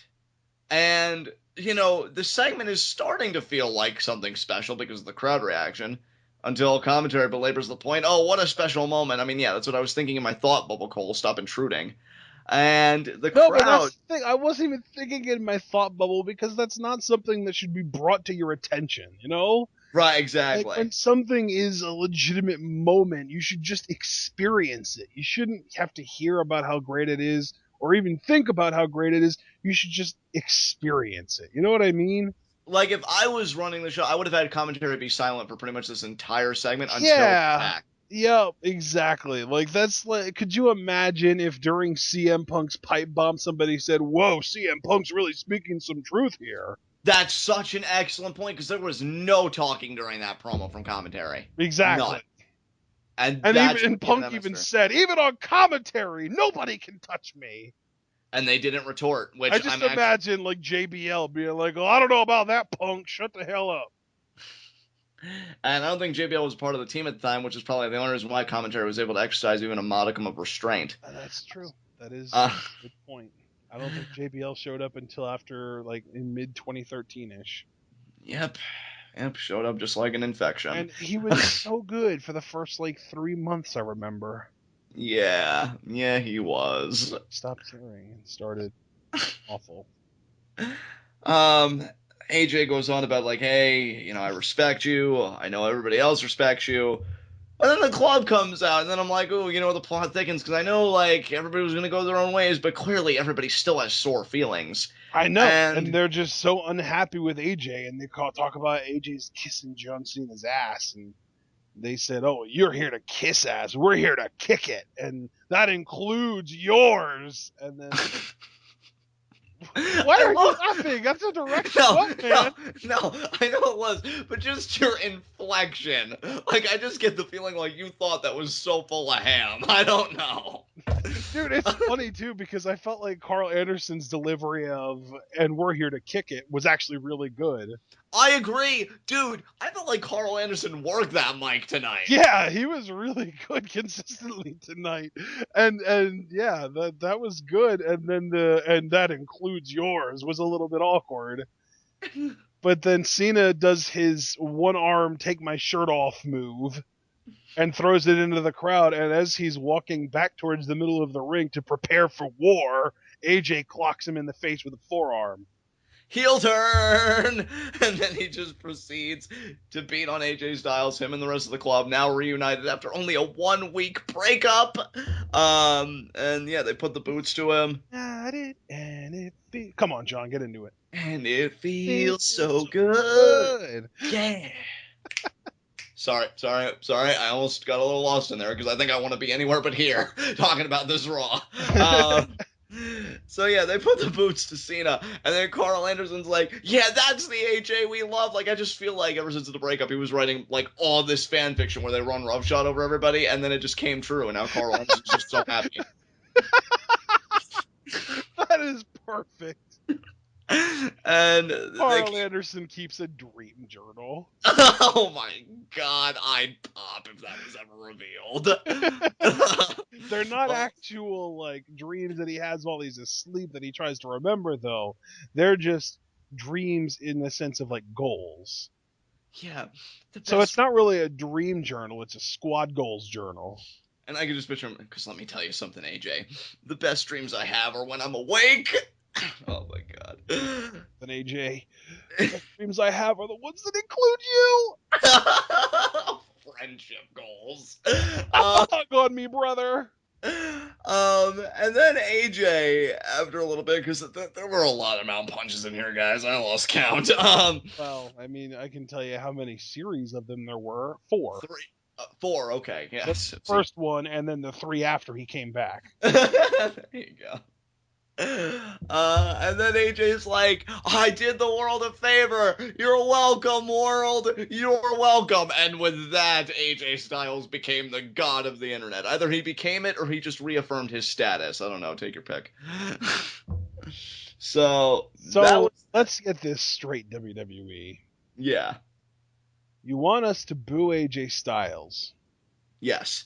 and, the segment is starting to feel like something special because of the crowd reaction, until commentary belabors the point. Oh, what a special moment. I mean, yeah, that's what I was thinking in my thought bubble, Cole. Stop intruding. And the No, but that's crowd. the thing. I wasn't even thinking in my thought bubble because that's not something that should be brought to your attention, Right, Like, exactly. when something is a legitimate moment, you should just experience it. You shouldn't have to hear about how great it is or even think about how great it is. You should just experience it. You know what I mean? Like, if I was running the show, I would have had commentary be silent for pretty much this entire segment until Yeah. back. Yeah, exactly. Like, that's like, could you imagine if during CM Punk's pipe bomb somebody said, "Whoa, CM Punk's really speaking some truth here"? That's such an excellent point, because there was no talking during that promo from commentary. Exactly. None. And Punk even said, even on commentary, nobody can touch me. And they didn't retort, which I just imagine like JBL being like, "Oh, I don't know about that, Punk. Shut the hell up." And I don't think JBL was part of the team at the time, which is probably the only reason why commentary was able to exercise even a modicum of restraint. That's true. That is a good point. I don't think JBL showed up until after, like, in mid-2013-ish. Yep, showed up just like an infection. And he was so good for the first, like, 3 months, I remember. Yeah, he was. Stopped caring and started awful. AJ goes on about, like, hey, I respect you. I know everybody else respects you. And then the club comes out, and then I'm like, oh, the plot thickens, because I know, like, everybody was going to go their own ways, but clearly everybody still has sore feelings. I know, and they're just so unhappy with AJ, and they talk about AJ's kissing John Cena's ass, and they said, oh, you're here to kiss ass, we're here to kick it, and that includes yours, and then... Why are you laughing? That's a direct quote, man. No, I know it was, but just your inflection. Like, I just get the feeling like you thought that was so full of ham. I don't know. Dude, it's funny, too, because I felt like Carl Anderson's delivery of, and we're here to kick it, was actually really good. I agree. Dude, I felt like Carl Anderson worked that mic tonight. Yeah, he was really good consistently tonight. And yeah, that was good. And then and that includes yours was a little bit awkward. But then Cena does his one arm take my shirt off move and throws it into the crowd, and as he's walking back towards the middle of the ring to prepare for war, AJ clocks him in the face with a forearm. Heel turn! And then he just proceeds to beat on AJ Styles, him and the rest of the club, now reunited after only a 1-week breakup. And yeah, they put the boots to him. Come on, John, get into it. And it feels so good. Yeah. Sorry. I almost got a little lost in there, because I think I want to be anywhere but here, talking about this Raw. So yeah, they put the boots to Cena, and then Carl Anderson's like, yeah, that's the AJ we love. Like, I just feel like ever since the breakup, he was writing, like, all this fan fiction where they run roughshod over everybody, and then it just came true, and now Carl Anderson's just so happy. That is perfect. And Carl Anderson keeps a dream journal. Oh my god, I'd pop if that was ever revealed. They're not actual, like, dreams that he has while he's asleep that he tries to remember, though. They're just dreams in the sense of, like, goals. Yeah. So it's not really a dream journal, it's a squad goals journal. And I can just picture him, because let me tell you something, AJ. The best dreams I have are when I'm awake. Oh my god. Then AJ, the dreams I have are the ones that include you. Friendship goals. Hug on me, brother. And then AJ, after a little bit, because there were a lot of mount punches in here, guys. I lost count. Well, I mean, I can tell you how many series of them there were. 4. 3. 4, okay. Yes. The first one, and then the 3 after he came back. There you go. And then AJ's like, I did the world a favor. You're welcome, world. You're welcome. And with that, AJ Styles became the god of the internet. Either he became it or he just reaffirmed his status. I don't know. Take your pick. So let's get this straight, WWE. Yeah. You want us to boo AJ Styles. Yes.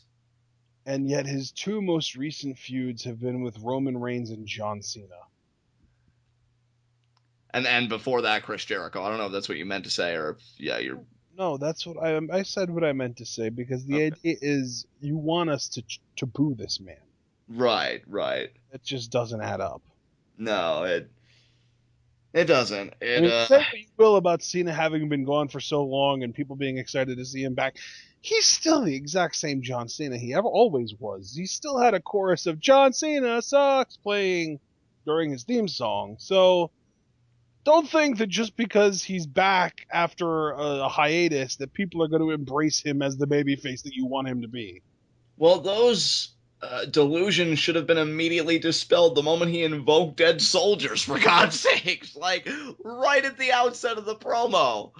And yet his 2 most recent feuds have been with Roman Reigns and John Cena. And before that, Chris Jericho. I don't know if that's what you meant to say, or you're... No, that's what I said what I meant to say, because the idea is you want us to boo this man. Right. It just doesn't add up. No, It doesn't. I mean, say what you will about Cena having been gone for so long and people being excited to see him back. He's still the exact same John Cena he ever always was. He still had a chorus of John Cena sucks playing during his theme song. So don't think that just because he's back after a hiatus that people are going to embrace him as the babyface that you want him to be. Well, those delusions should have been immediately dispelled the moment he invoked dead soldiers, for God's sakes. Like, right at the outset of the promo.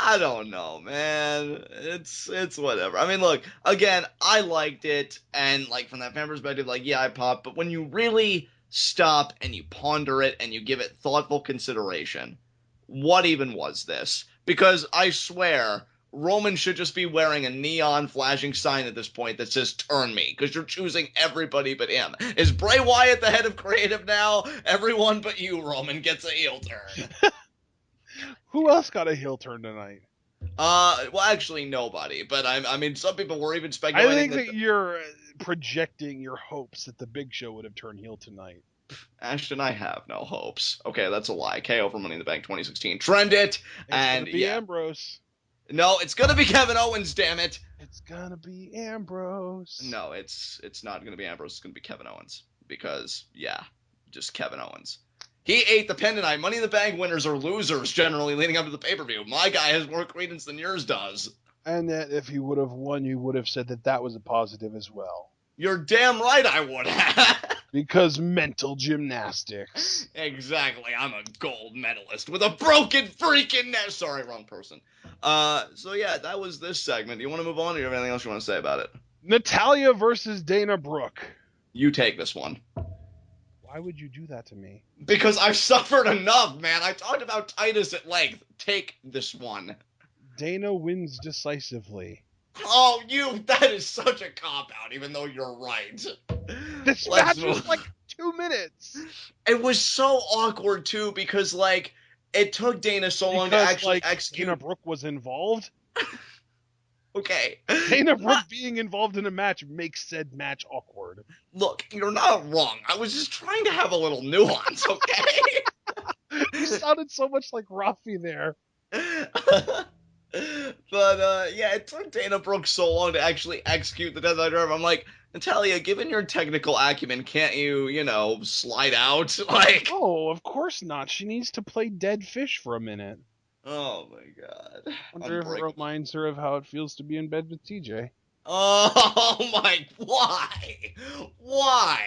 I don't know, man. It's whatever. I mean, look, again, I liked it, and, like, from that fan perspective, like, yeah, I popped, but when you really stop and you ponder it and you give it thoughtful consideration, what even was this? Because I swear, Roman should just be wearing a neon flashing sign at this point that says "Turn me," because you're choosing everybody but him. Is Bray Wyatt the head of creative now? Everyone but you, Roman, gets a heel turn. Who else got a heel turn tonight? Well, actually, nobody. But I mean, some people were even speculating. I think that you're projecting your hopes that the Big Show would have turned heel tonight. Ashton, I have no hopes. Okay, that's a lie. KO for Money in the Bank 2016. Trend it. It's and gonna be Ambrose. No, it's gonna be Kevin Owens. Damn it. It's gonna be Ambrose. No, it's not gonna be Ambrose. It's gonna be Kevin Owens because just Kevin Owens. He ate the pin tonight. Money in the Bank winners are losers generally leading up to the pay-per-view. My guy has more credence than yours does. And that if he would have won, you would have said that that was a positive as well. You're damn right I would have. Because mental gymnastics. Exactly. I'm a gold medalist with a broken freaking neck. Sorry, wrong person. So yeah, that was this segment. Do you want to move on, or do you have anything else you want to say about it? Natalya versus Dana Brooke. You take this one. Why would you do that to me? Because I've suffered enough, man. I talked about Titus at length. Take this one. Dana wins decisively. Oh, that is such a cop-out, even though you're right. This match was like 2 minutes. It was so awkward, too, because, like, it took Dana so long to actually execute. Dana Brooke was involved? Okay. Dana Brooke being involved in a match makes said match awkward. Look, you're not wrong. I was just trying to have a little nuance, okay? You sounded so much like Rafi there. But, yeah, it took Dana Brooke so long to actually execute the Death Drive. I'm like, Natalya, given your technical acumen, can't you, slide out? Like, oh, of course not. She needs to play dead fish for a minute. Oh, my God. I wonder if it reminds her of how it feels to be in bed with TJ. Oh, my, why? Why?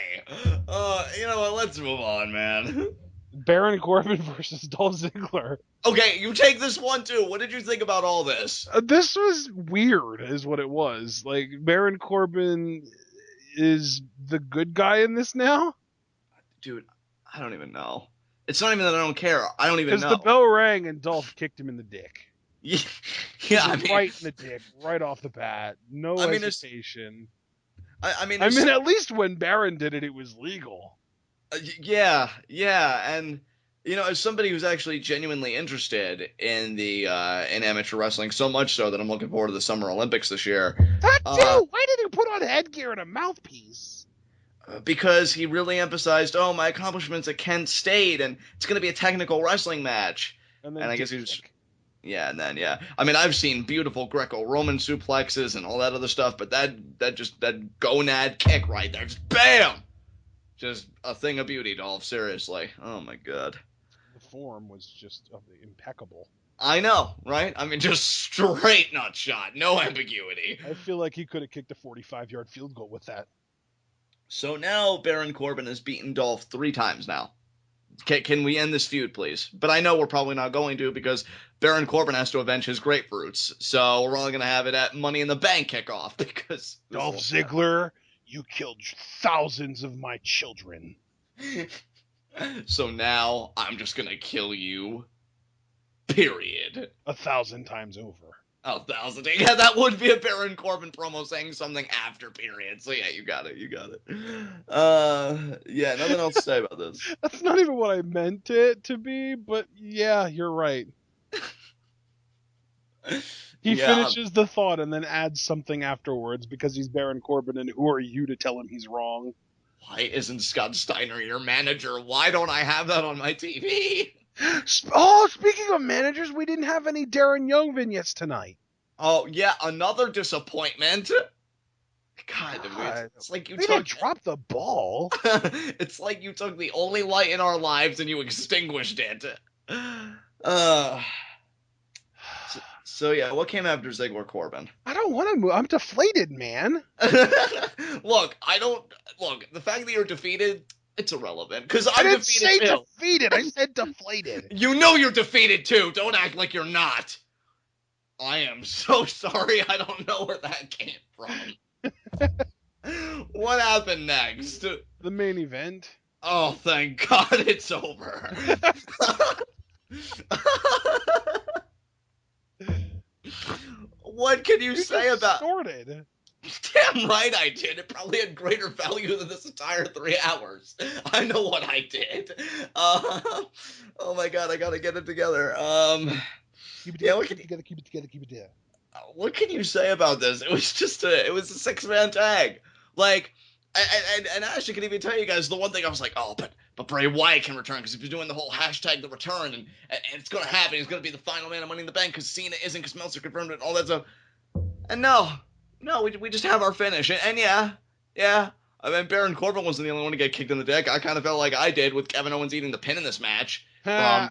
You know what, let's move on, man. Baron Corbin versus Dolph Ziggler. Okay, you take this one, too. What did you think about all this? This was weird, is what it was. Like, Baron Corbin is the good guy in this now? Dude, I don't even know. It's not even that I don't care. I don't even know. Because the bell rang and Dolph kicked him in the dick. Yeah, I mean... Right in the dick, right off the bat. No hesitation. I mean, at least when Baron did it, it was legal. Yeah, and... as somebody who's actually genuinely interested in the in amateur wrestling, so much so that I'm looking forward to the Summer Olympics this year. That too! Why did he put on headgear and a mouthpiece? Because he really emphasized, my accomplishments at Kent State, and it's going to be a technical wrestling match. And I guess he was... Yeah, and then, yeah. I mean, I've seen beautiful Greco-Roman suplexes and all that other stuff, but that gonad kick right there, just BAM! Just a thing of beauty, Dolph, seriously. Oh, my God. The form was just impeccable. I know, right? I mean, just straight nut shot, no ambiguity. I feel like he could have kicked a 45-yard field goal with that. So now Baron Corbin has beaten Dolph 3 times now. Can we end this feud, please? But I know we're probably not going to because Baron Corbin has to avenge his grapefruits. So we're only going to have it at Money in the Bank kickoff because... Dolph Ziggler, you killed thousands of my children. So now I'm just going to kill you. Period. 1,000 times over. 1,000. Yeah, that would be a Baron Corbin promo saying something after period. So yeah, you got it. Yeah, nothing else to say about this. That's not even what I meant it to be, but yeah, you're right. He finishes the thought and then adds something afterwards because he's Baron Corbin, and who are you to tell him he's wrong? Why isn't Scott Steiner your manager? Why don't I have that on my TV? Oh, speaking of managers, we didn't have any Darren Young vignettes tonight. Oh, yeah, another disappointment. God, it's like you we took... didn't drop the ball. It's like you took the only light in our lives and you extinguished it. So yeah, what came after Ziggler Corbin? I don't want to move. I'm deflated, man. Look, the fact that you're defeated, it's irrelevant. Because I'm I didn't defeated say too. defeated. I said deflated. You know you're defeated too. Don't act like you're not. I am so sorry. I don't know where that came from. What happened next? The main event. Oh, thank God it's over. What can you say about... Sorted. Damn right I did. It probably had greater value than this entire 3 hours. I know what I did. Oh my God, I gotta get it together. Keep it together. What can you say about this? It was just a 6-man tag. Like, and Ashley can even tell you guys the one thing I was like, oh, but Bray Wyatt can return because he's doing the whole hashtag the return and it's gonna happen. He's gonna be the final man of Money in the Bank because Cena isn't, because Meltzer confirmed it and all that stuff. And no, we just have our finish. And yeah. I mean, Baron Corbin wasn't the only one to get kicked in the dick. I kind of felt like I did with Kevin Owens eating the pin in this match. You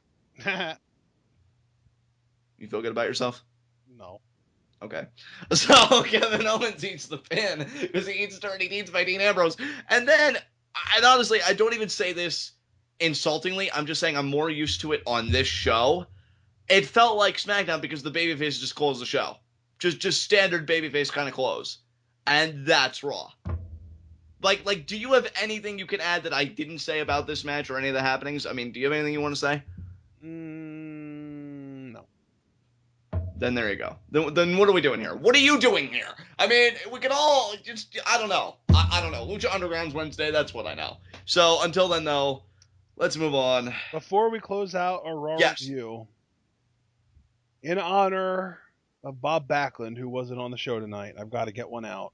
feel good about yourself? No. Okay. So Kevin Owens eats the pin because he eats dirt, he eats by Dean Ambrose. And then, and honestly, I don't even say this insultingly. I'm just saying I'm more used to it on this show. It felt like SmackDown because the babyface just closed the show. Just standard babyface kind of close. And that's Raw. Like, do you have anything you can add that I didn't say about this match or any of the happenings? I mean, do you have anything you want to say? No. Then there you go. Then what are we doing here? What are you doing here? I mean, we could all just, I don't know. I don't know. Lucha Underground's Wednesday, that's what I know. So until then, though, let's move on. Before we close out our Raw review, in honor of Bob Backlund, who wasn't on the show tonight, I've got to get one out.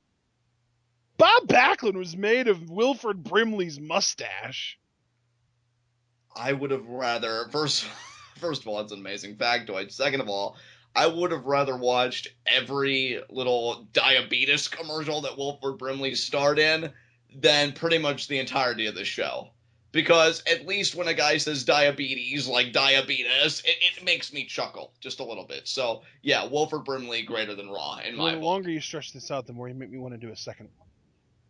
Bob Backlund was made of Wilford Brimley's mustache. I would have rather, first of all, it's an amazing factoid. Second of all, I would have rather watched every little diabetes commercial that Wilford Brimley starred in than pretty much the entirety of the show. Because at least when a guy says diabetes, like diabetes, it makes me chuckle just a little bit. So, yeah, Wilford Brimley greater than Raw in my book. The longer you stretch this out, the more you make me want to do a second one.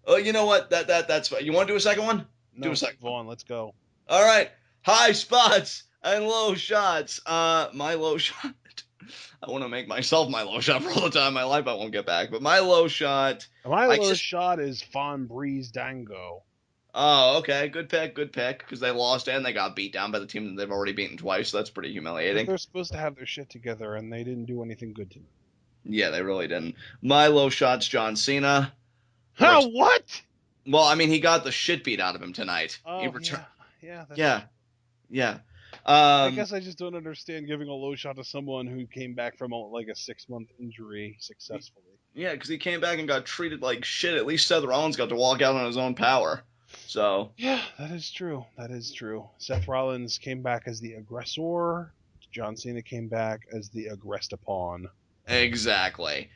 Oh, you know what? That's fine. You want to do a second one? No, do a second one. Let's go. All right. High spots and low shots. My low shot. I want to make myself my low shot for all the time in my life I won't get back. But my low shot. My low shot is Von Breeze Dango. Oh, okay. Good pick. Because they lost and they got beat down by the team that they've already beaten twice. So that's pretty humiliating. They're supposed to have their shit together and they didn't do anything good to them. Yeah, they really didn't. My low shot's John Cena. Huh, what? Well, I mean, he got the shit beat out of him tonight. Oh, he returned. Yeah. I guess I just don't understand giving a low shot to someone who came back from like a 6-month injury successfully. Yeah, because he came back and got treated like shit. At least Seth Rollins got to walk out on his own power. So. Yeah, that is true. Seth Rollins came back as the aggressor. John Cena came back as the aggressed upon. Exactly.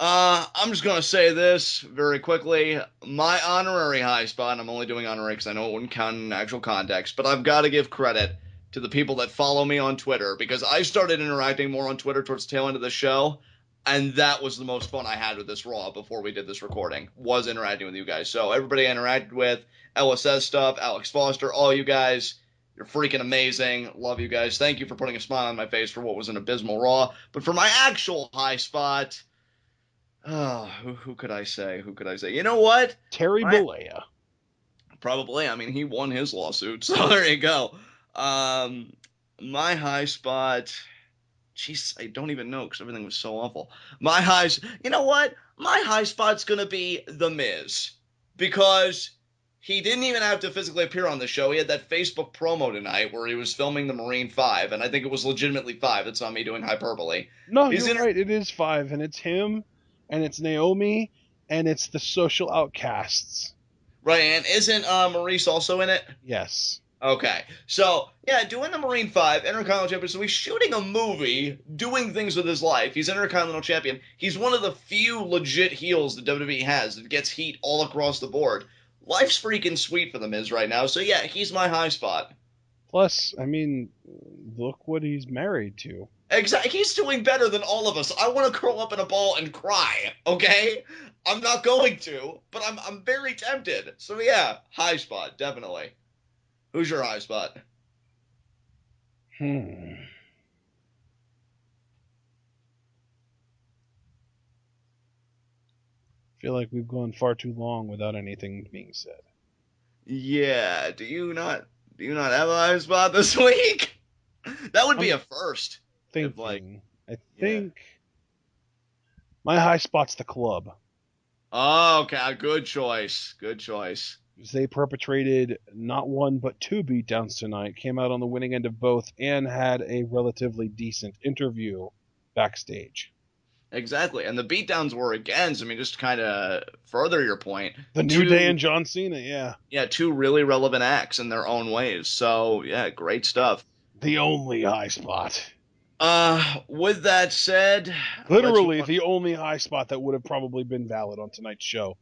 I'm just going to say this very quickly. My honorary high spot, and I'm only doing honorary because I know it wouldn't count in actual context, but I've got to give credit to the people that follow me on Twitter, because I started interacting more on Twitter towards the tail end of the show, and that was the most fun I had with this Raw before we did this recording, was interacting with you guys. So everybody I interacted with, LSS stuff, Alex Foster, all you guys, you're freaking amazing. Love you guys. Thank you for putting a smile on my face for what was an abysmal Raw. But for my actual high spot... Oh, who could I say? You know what? Terry Bollea. Probably. I mean, he won his lawsuit, so there you go. My high spot... Jeez, I don't even know because everything was so awful. You know what? My high spot's going to be The Miz. Because he didn't even have to physically appear on the show. He had that Facebook promo tonight where he was filming the Marine 5, and I think it was legitimately 5. That's not me doing hyperbole. No, you're right. It is 5, and it's him... And it's Naomi, and it's the social outcasts. Right, and isn't Maurice also in it? Yes. Okay. So, yeah, doing the Marine 5, Intercontinental Champion. So he's shooting a movie, doing things with his life. He's Intercontinental Champion. He's one of the few legit heels that WWE has that gets heat all across the board. Life's freaking sweet for The Miz right now. So, yeah, he's my high spot. Plus, I mean, look what he's married to. Exactly. He's doing better than all of us. I want to curl up in a ball and cry, okay? I'm not going to, but I'm very tempted. So, yeah, high spot, definitely. Who's your high spot? I feel like we've gone far too long without anything being said. Yeah, do you not have a high spot this week? That would be a first. Thinking, I think my high spot's the Club. Oh, okay, good choice. Good choice. They perpetrated not one but two beatdowns tonight, came out on the winning end of both, and had a relatively decent interview backstage. Exactly, and the beatdowns were against, I mean, just to kind of further your point. The New Day and John Cena, yeah. Yeah, two really relevant acts in their own ways. So, yeah, great stuff. The only high spot. With that said... Literally the only high spot that would have probably been valid on tonight's show.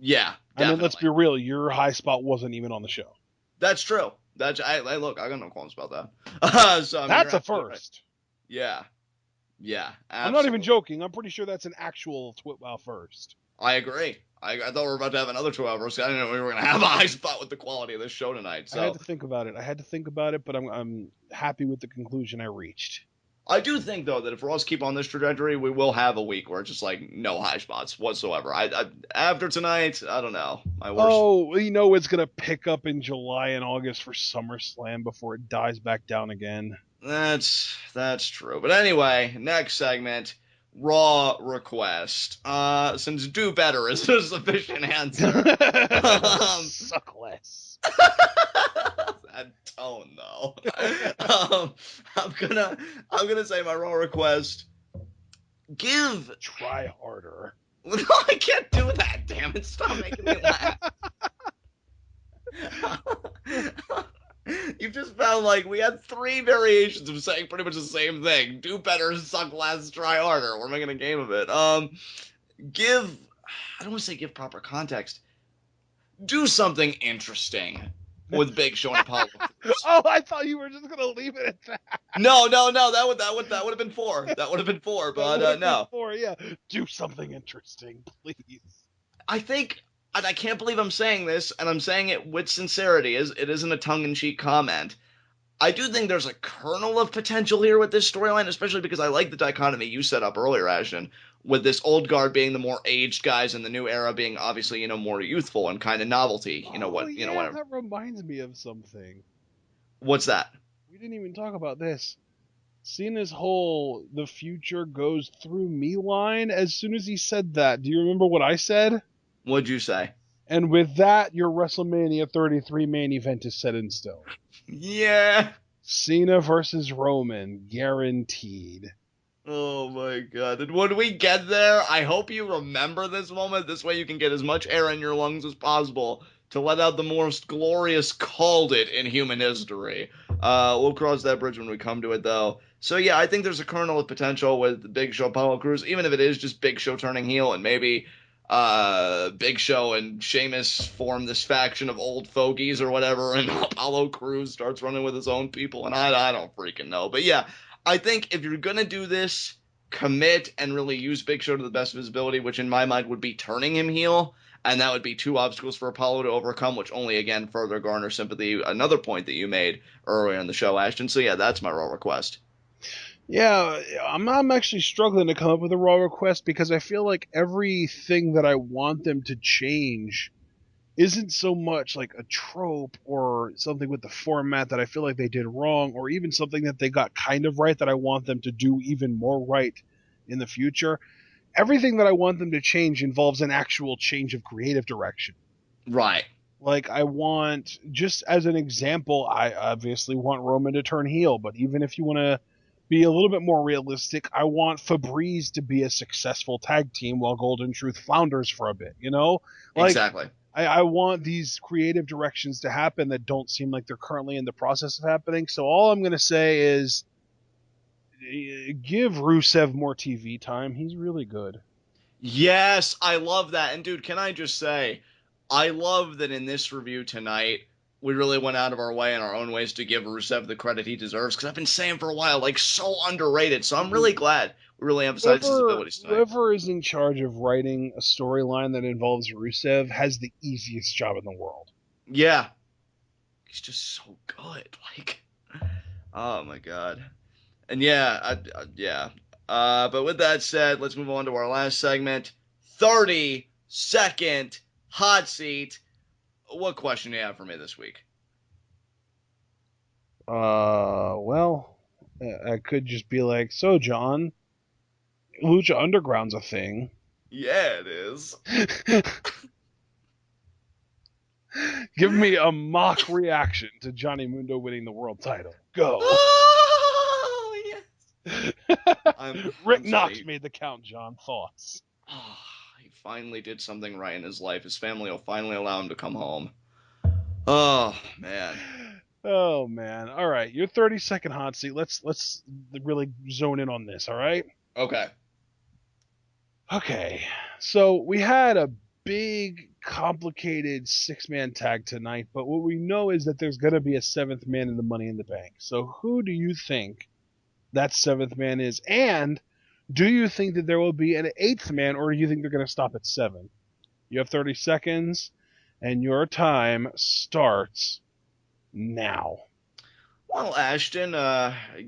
Yeah, definitely. I mean, let's be real, your high spot wasn't even on the show. That's true. Look, I got no qualms about that. So, I mean, that's a first. Right. Yeah. Yeah, absolutely. I'm not even joking. I'm pretty sure that's an actual TWitWoW first. I agree. I thought we were about to have another 2 hours. I didn't know we were going to have a high spot with the quality of this show tonight. So I had to think about it, but I'm happy with the conclusion I reached. I do think, though, that if Raws keep on this trajectory, we will have a week where it's just like no high spots whatsoever. After tonight, I don't know. It's going to pick up in July and August for SummerSlam before it dies back down again. That's true. But anyway, next segment, Raw request. Since do better is a sufficient answer. Suck less. That tone, though. I'm gonna say my Raw request. Try harder. No, I can't do that. Damn it! Stop making me laugh. You've just found like we had 3 variations of saying pretty much the same thing. Do better, suck less, try harder. We're making a game of it. I don't want to say give proper context. Do something interesting with Big Show and Apollo. Oh, I thought you were just gonna leave it at that. No. That would have been 4. That would have been 4, but no. 4, yeah. Do something interesting, please. I think. And I can't believe I'm saying this, and I'm saying it with sincerity. It isn't a tongue-in-cheek comment. I do think there's a kernel of potential here with this storyline, especially because I like the dichotomy you set up earlier, Ashton, with this old guard being the more aged guys and the new era being obviously, more youthful and kind of novelty. Whatever. That reminds me of something. What's that? We didn't even talk about this. Cena's whole "the future goes through me" line, as soon as he said that, do you remember what I said? What'd you say? And with that, your WrestleMania 33 main event is set in stone. Yeah. Cena versus Roman, guaranteed. Oh my god. And when we get there, I hope you remember this moment. This way you can get as much air in your lungs as possible to let out the most glorious called it in human history. We'll cross that bridge when we come to it, though. So yeah, I think there's a kernel of potential with the Big Show Apollo Crews, even if it is just Big Show turning heel and maybe Big Show and Sheamus form this faction of old fogies or whatever, and Apollo Crews starts running with his own people, and I don't freaking know. But yeah, I think if you're gonna do this, commit and really use Big Show to the best of his ability, which in my mind would be turning him heel, and that would be 2 obstacles for Apollo to overcome, which only again further garners sympathy. Another point that you made earlier in the show, Ashton. So yeah, that's my Raw request. Yeah, I'm actually struggling to come up with a Raw request because I feel like everything that I want them to change isn't so much like a trope or something with the format that I feel like they did wrong, or even something that they got kind of right that I want them to do even more right in the future. Everything that I want them to change involves an actual change of creative direction. Right. Like, I want, just as an example, I obviously want Roman to turn heel, but even if you want to be a little bit more realistic, I want Febreze to be a successful tag team while Golden Truth flounders for a bit, Exactly. I want these creative directions to happen that don't seem like they're currently in the process of happening. So all I'm going to say is give Rusev more TV time. He's really good. Yes, I love that. And dude, can I just say, I love that in this review tonight, we really went out of our way in our own ways to give Rusev the credit he deserves, because I've been saying for a while, like, so underrated. So I'm really glad we really emphasized his abilities tonight. Whoever is in charge of writing a storyline that involves Rusev has the easiest job in the world. Yeah. He's just so good. Like, oh my god. And yeah, but with that said, let's move on to our last segment. 30-second hot seat. What question do you have for me this week? Well, I could just be like, so John, Lucha Underground's a thing. Yeah, it is. Give me a mock reaction to Johnny Mundo winning the world title. Go. Oh, yes. Rick Knox made the count, John. Thoughts? Oh, he finally did something right in his life. His family will finally allow him to come home. Oh, man. Oh, man. All right, your 30-second hot seat. Let's really zone in on this, all right? Okay. Okay. So we had a big, complicated six-man tag tonight, but what we know is that there's going to be a seventh man in the Money in the Bank. So who do you think that seventh man is? And do you think that there will be an eighth man, or do you think they're going to stop at 7? You have 30 seconds, and your time starts now. Well, Ashton,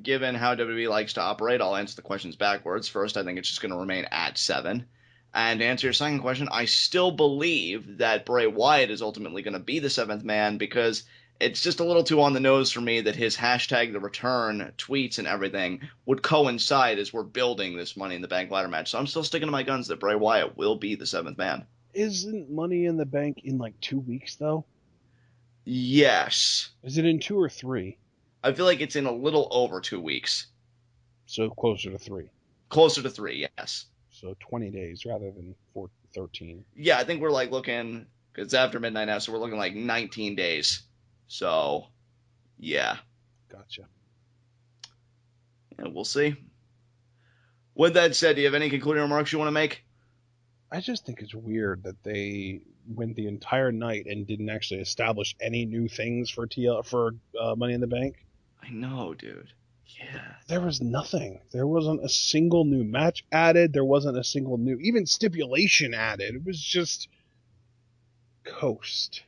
given how WWE likes to operate, I'll answer the questions backwards. First, I think it's just going to remain at 7. And to answer your second question, I still believe that Bray Wyatt is ultimately going to be the 7th man, because it's just a little too on the nose for me that his hashtag the return tweets and everything would coincide as we're building this Money in the Bank ladder match. So I'm still sticking to my guns that Bray Wyatt will be the 7th man. Isn't Money in the Bank in like 2 weeks, though? Yes. Is it in 2 or 3? I feel like it's in a little over 2 weeks. So closer to 3. Closer to 3, yes. So 20 days rather than 13. Yeah, I think we're like looking, because it's after midnight now, so we're looking like 19 days. So, yeah. Gotcha. Yeah, we'll see. With that said, do you have any concluding remarks you want to make? I just think it's weird that they went the entire night and didn't actually establish any new things for Money in the Bank. I know, dude. Yeah. There was nothing. There wasn't a single new match added. There wasn't a single new, even stipulation added. It was just coast.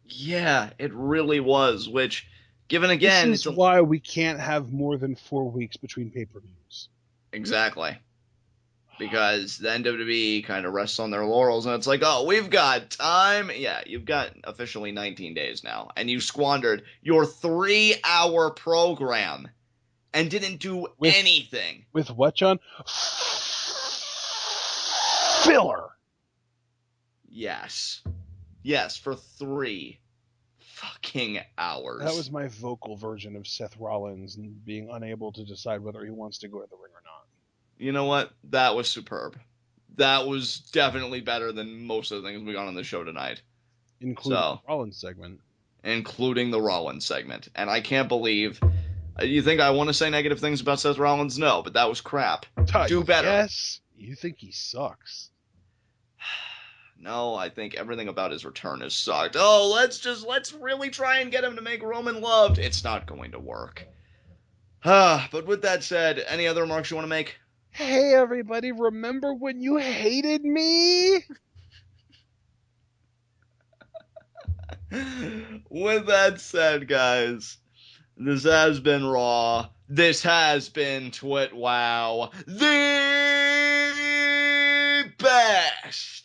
Yeah, it really was, which, given again... This is why we can't have more than 4 weeks between pay-per-views. Exactly. Because then WWE kind of rests on their laurels, and it's like, oh, we've got time. Yeah, you've got officially 19 days now, and you squandered your 3-hour program and didn't do anything. With what, John? Filler. Yes. Yes, for 3 fucking hours. That was my vocal version of Seth Rollins being unable to decide whether he wants to go to the ring or not. You know what? That was superb. That was definitely better than most of the things we got on the show tonight. Including the Rollins segment. Including the Rollins segment. And I can't believe... You think I want to say negative things about Seth Rollins? No, but that was crap. Do better. Yes, you think he sucks. No, I think everything about his return has sucked. Oh, let's really try and get him to make Roman loved. It's not going to work. But with that said, any other remarks you want to make? Hey, everybody, remember when you hated me? With that said, guys, this has been Raw. This has been TWitWoW, the best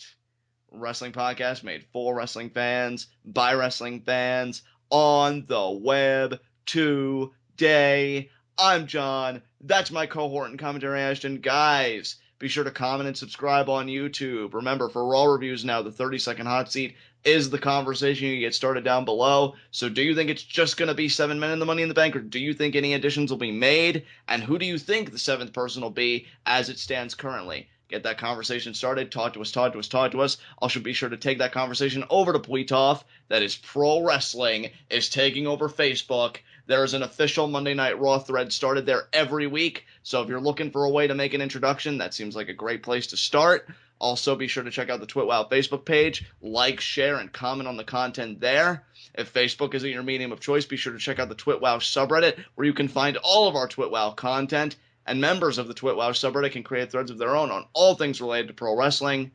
wrestling podcast made for wrestling fans, by wrestling fans, on the web today. I'm John. That's my cohort and commentary, Ashton. Guys, be sure to comment and subscribe on YouTube. Remember, for Raw reviews now, the 30-second hot seat is the conversation you get started down below. So do you think it's just going to be 7 men in the Money in the Bank, or do you think any additions will be made? And who do you think the 7th person will be as it stands currently? Get that conversation started. Talk to us. Also be sure to take that conversation over to Pweetoff. That is Pro Wrestling is taking over Facebook. There is an official Monday Night Raw thread started there every week. So if you're looking for a way to make an introduction, that seems like a great place to start. Also, be sure to check out the TWitWoW Facebook page. Like, share, and comment on the content there. If Facebook isn't your medium of choice, be sure to check out the TWitWoW subreddit, where you can find all of our TWitWoW content. And members of the TWitWoW subreddit can create threads of their own on all things related to pro wrestling.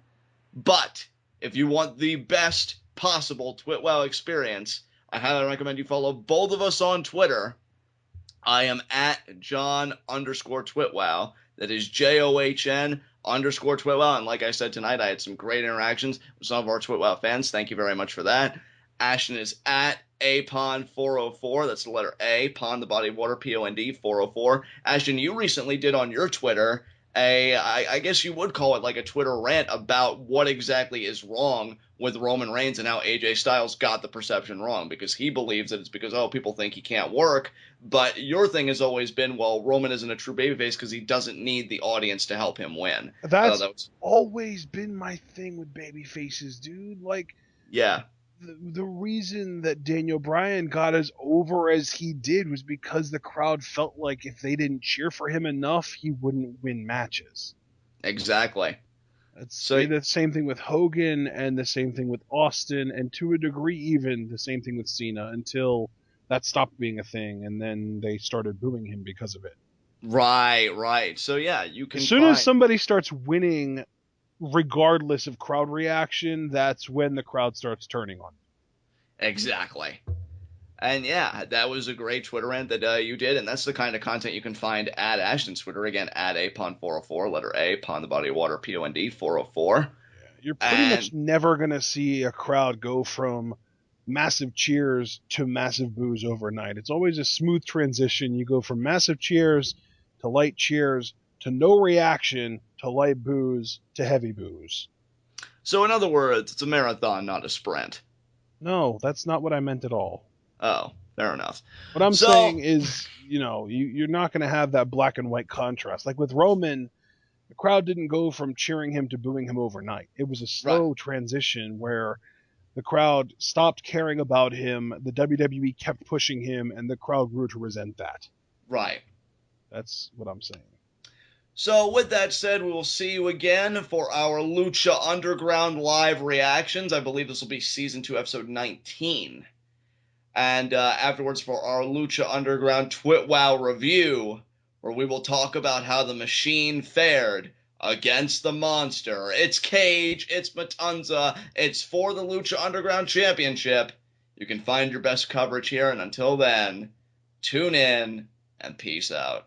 But if you want the best possible TWitWoW experience, I highly recommend you follow both of us on Twitter. I am at John_TWitWoW. That is JOHN_TWitWoW. And like I said tonight, I had some great interactions with some of our TWitWoW fans. Thank you very much for that. Ashton is at APON404. That's the letter A, Pond, the body of water, POND 404. Ashton, you recently did on your Twitter I guess you would call it like a Twitter rant about what exactly is wrong with Roman Reigns and how AJ Styles got the perception wrong, because he believes that it's because, people think he can't work. But your thing has always been, well, Roman isn't a true babyface because he doesn't need the audience to help him win. That's always been my thing with babyfaces, dude. Like, yeah. The reason that Daniel Bryan got as over as he did was because the crowd felt like if they didn't cheer for him enough, he wouldn't win matches. Exactly. It's the same thing with Hogan, and the same thing with Austin, and to a degree even the same thing with Cena, until that stopped being a thing, and then they started booing him because of it. Right. So yeah, you can. As soon as somebody starts winning, regardless of crowd reaction, that's when the crowd starts turning on. Exactly. And yeah, that was a great Twitter rant that you did, and that's the kind of content you can find at Ashton's Twitter, again, at APON404, letter A, Pond, the body of water, POND 404. Yeah, you're pretty much never going to see a crowd go from massive cheers to massive boos overnight. It's always a smooth transition. You go from massive cheers to light cheers to no reaction to light boos to heavy boos. So in other words, it's a marathon, not a sprint. No, that's not what I meant at all. Oh, fair enough. What I'm saying is, you're not going to have that black and white contrast. Like with Roman, the crowd didn't go from cheering him to booing him overnight. It was a slow transition where the crowd stopped caring about him, the WWE kept pushing him, and the crowd grew to resent that. Right. That's what I'm saying. So with that said, we will see you again for our Lucha Underground live reactions. I believe this will be Season 2, Episode 19. And afterwards for our Lucha Underground TWitWoW review, where we will talk about how the Machine fared against the Monster. It's Cage, it's Matanza, it's for the Lucha Underground Championship. You can find your best coverage here, and until then, tune in and peace out.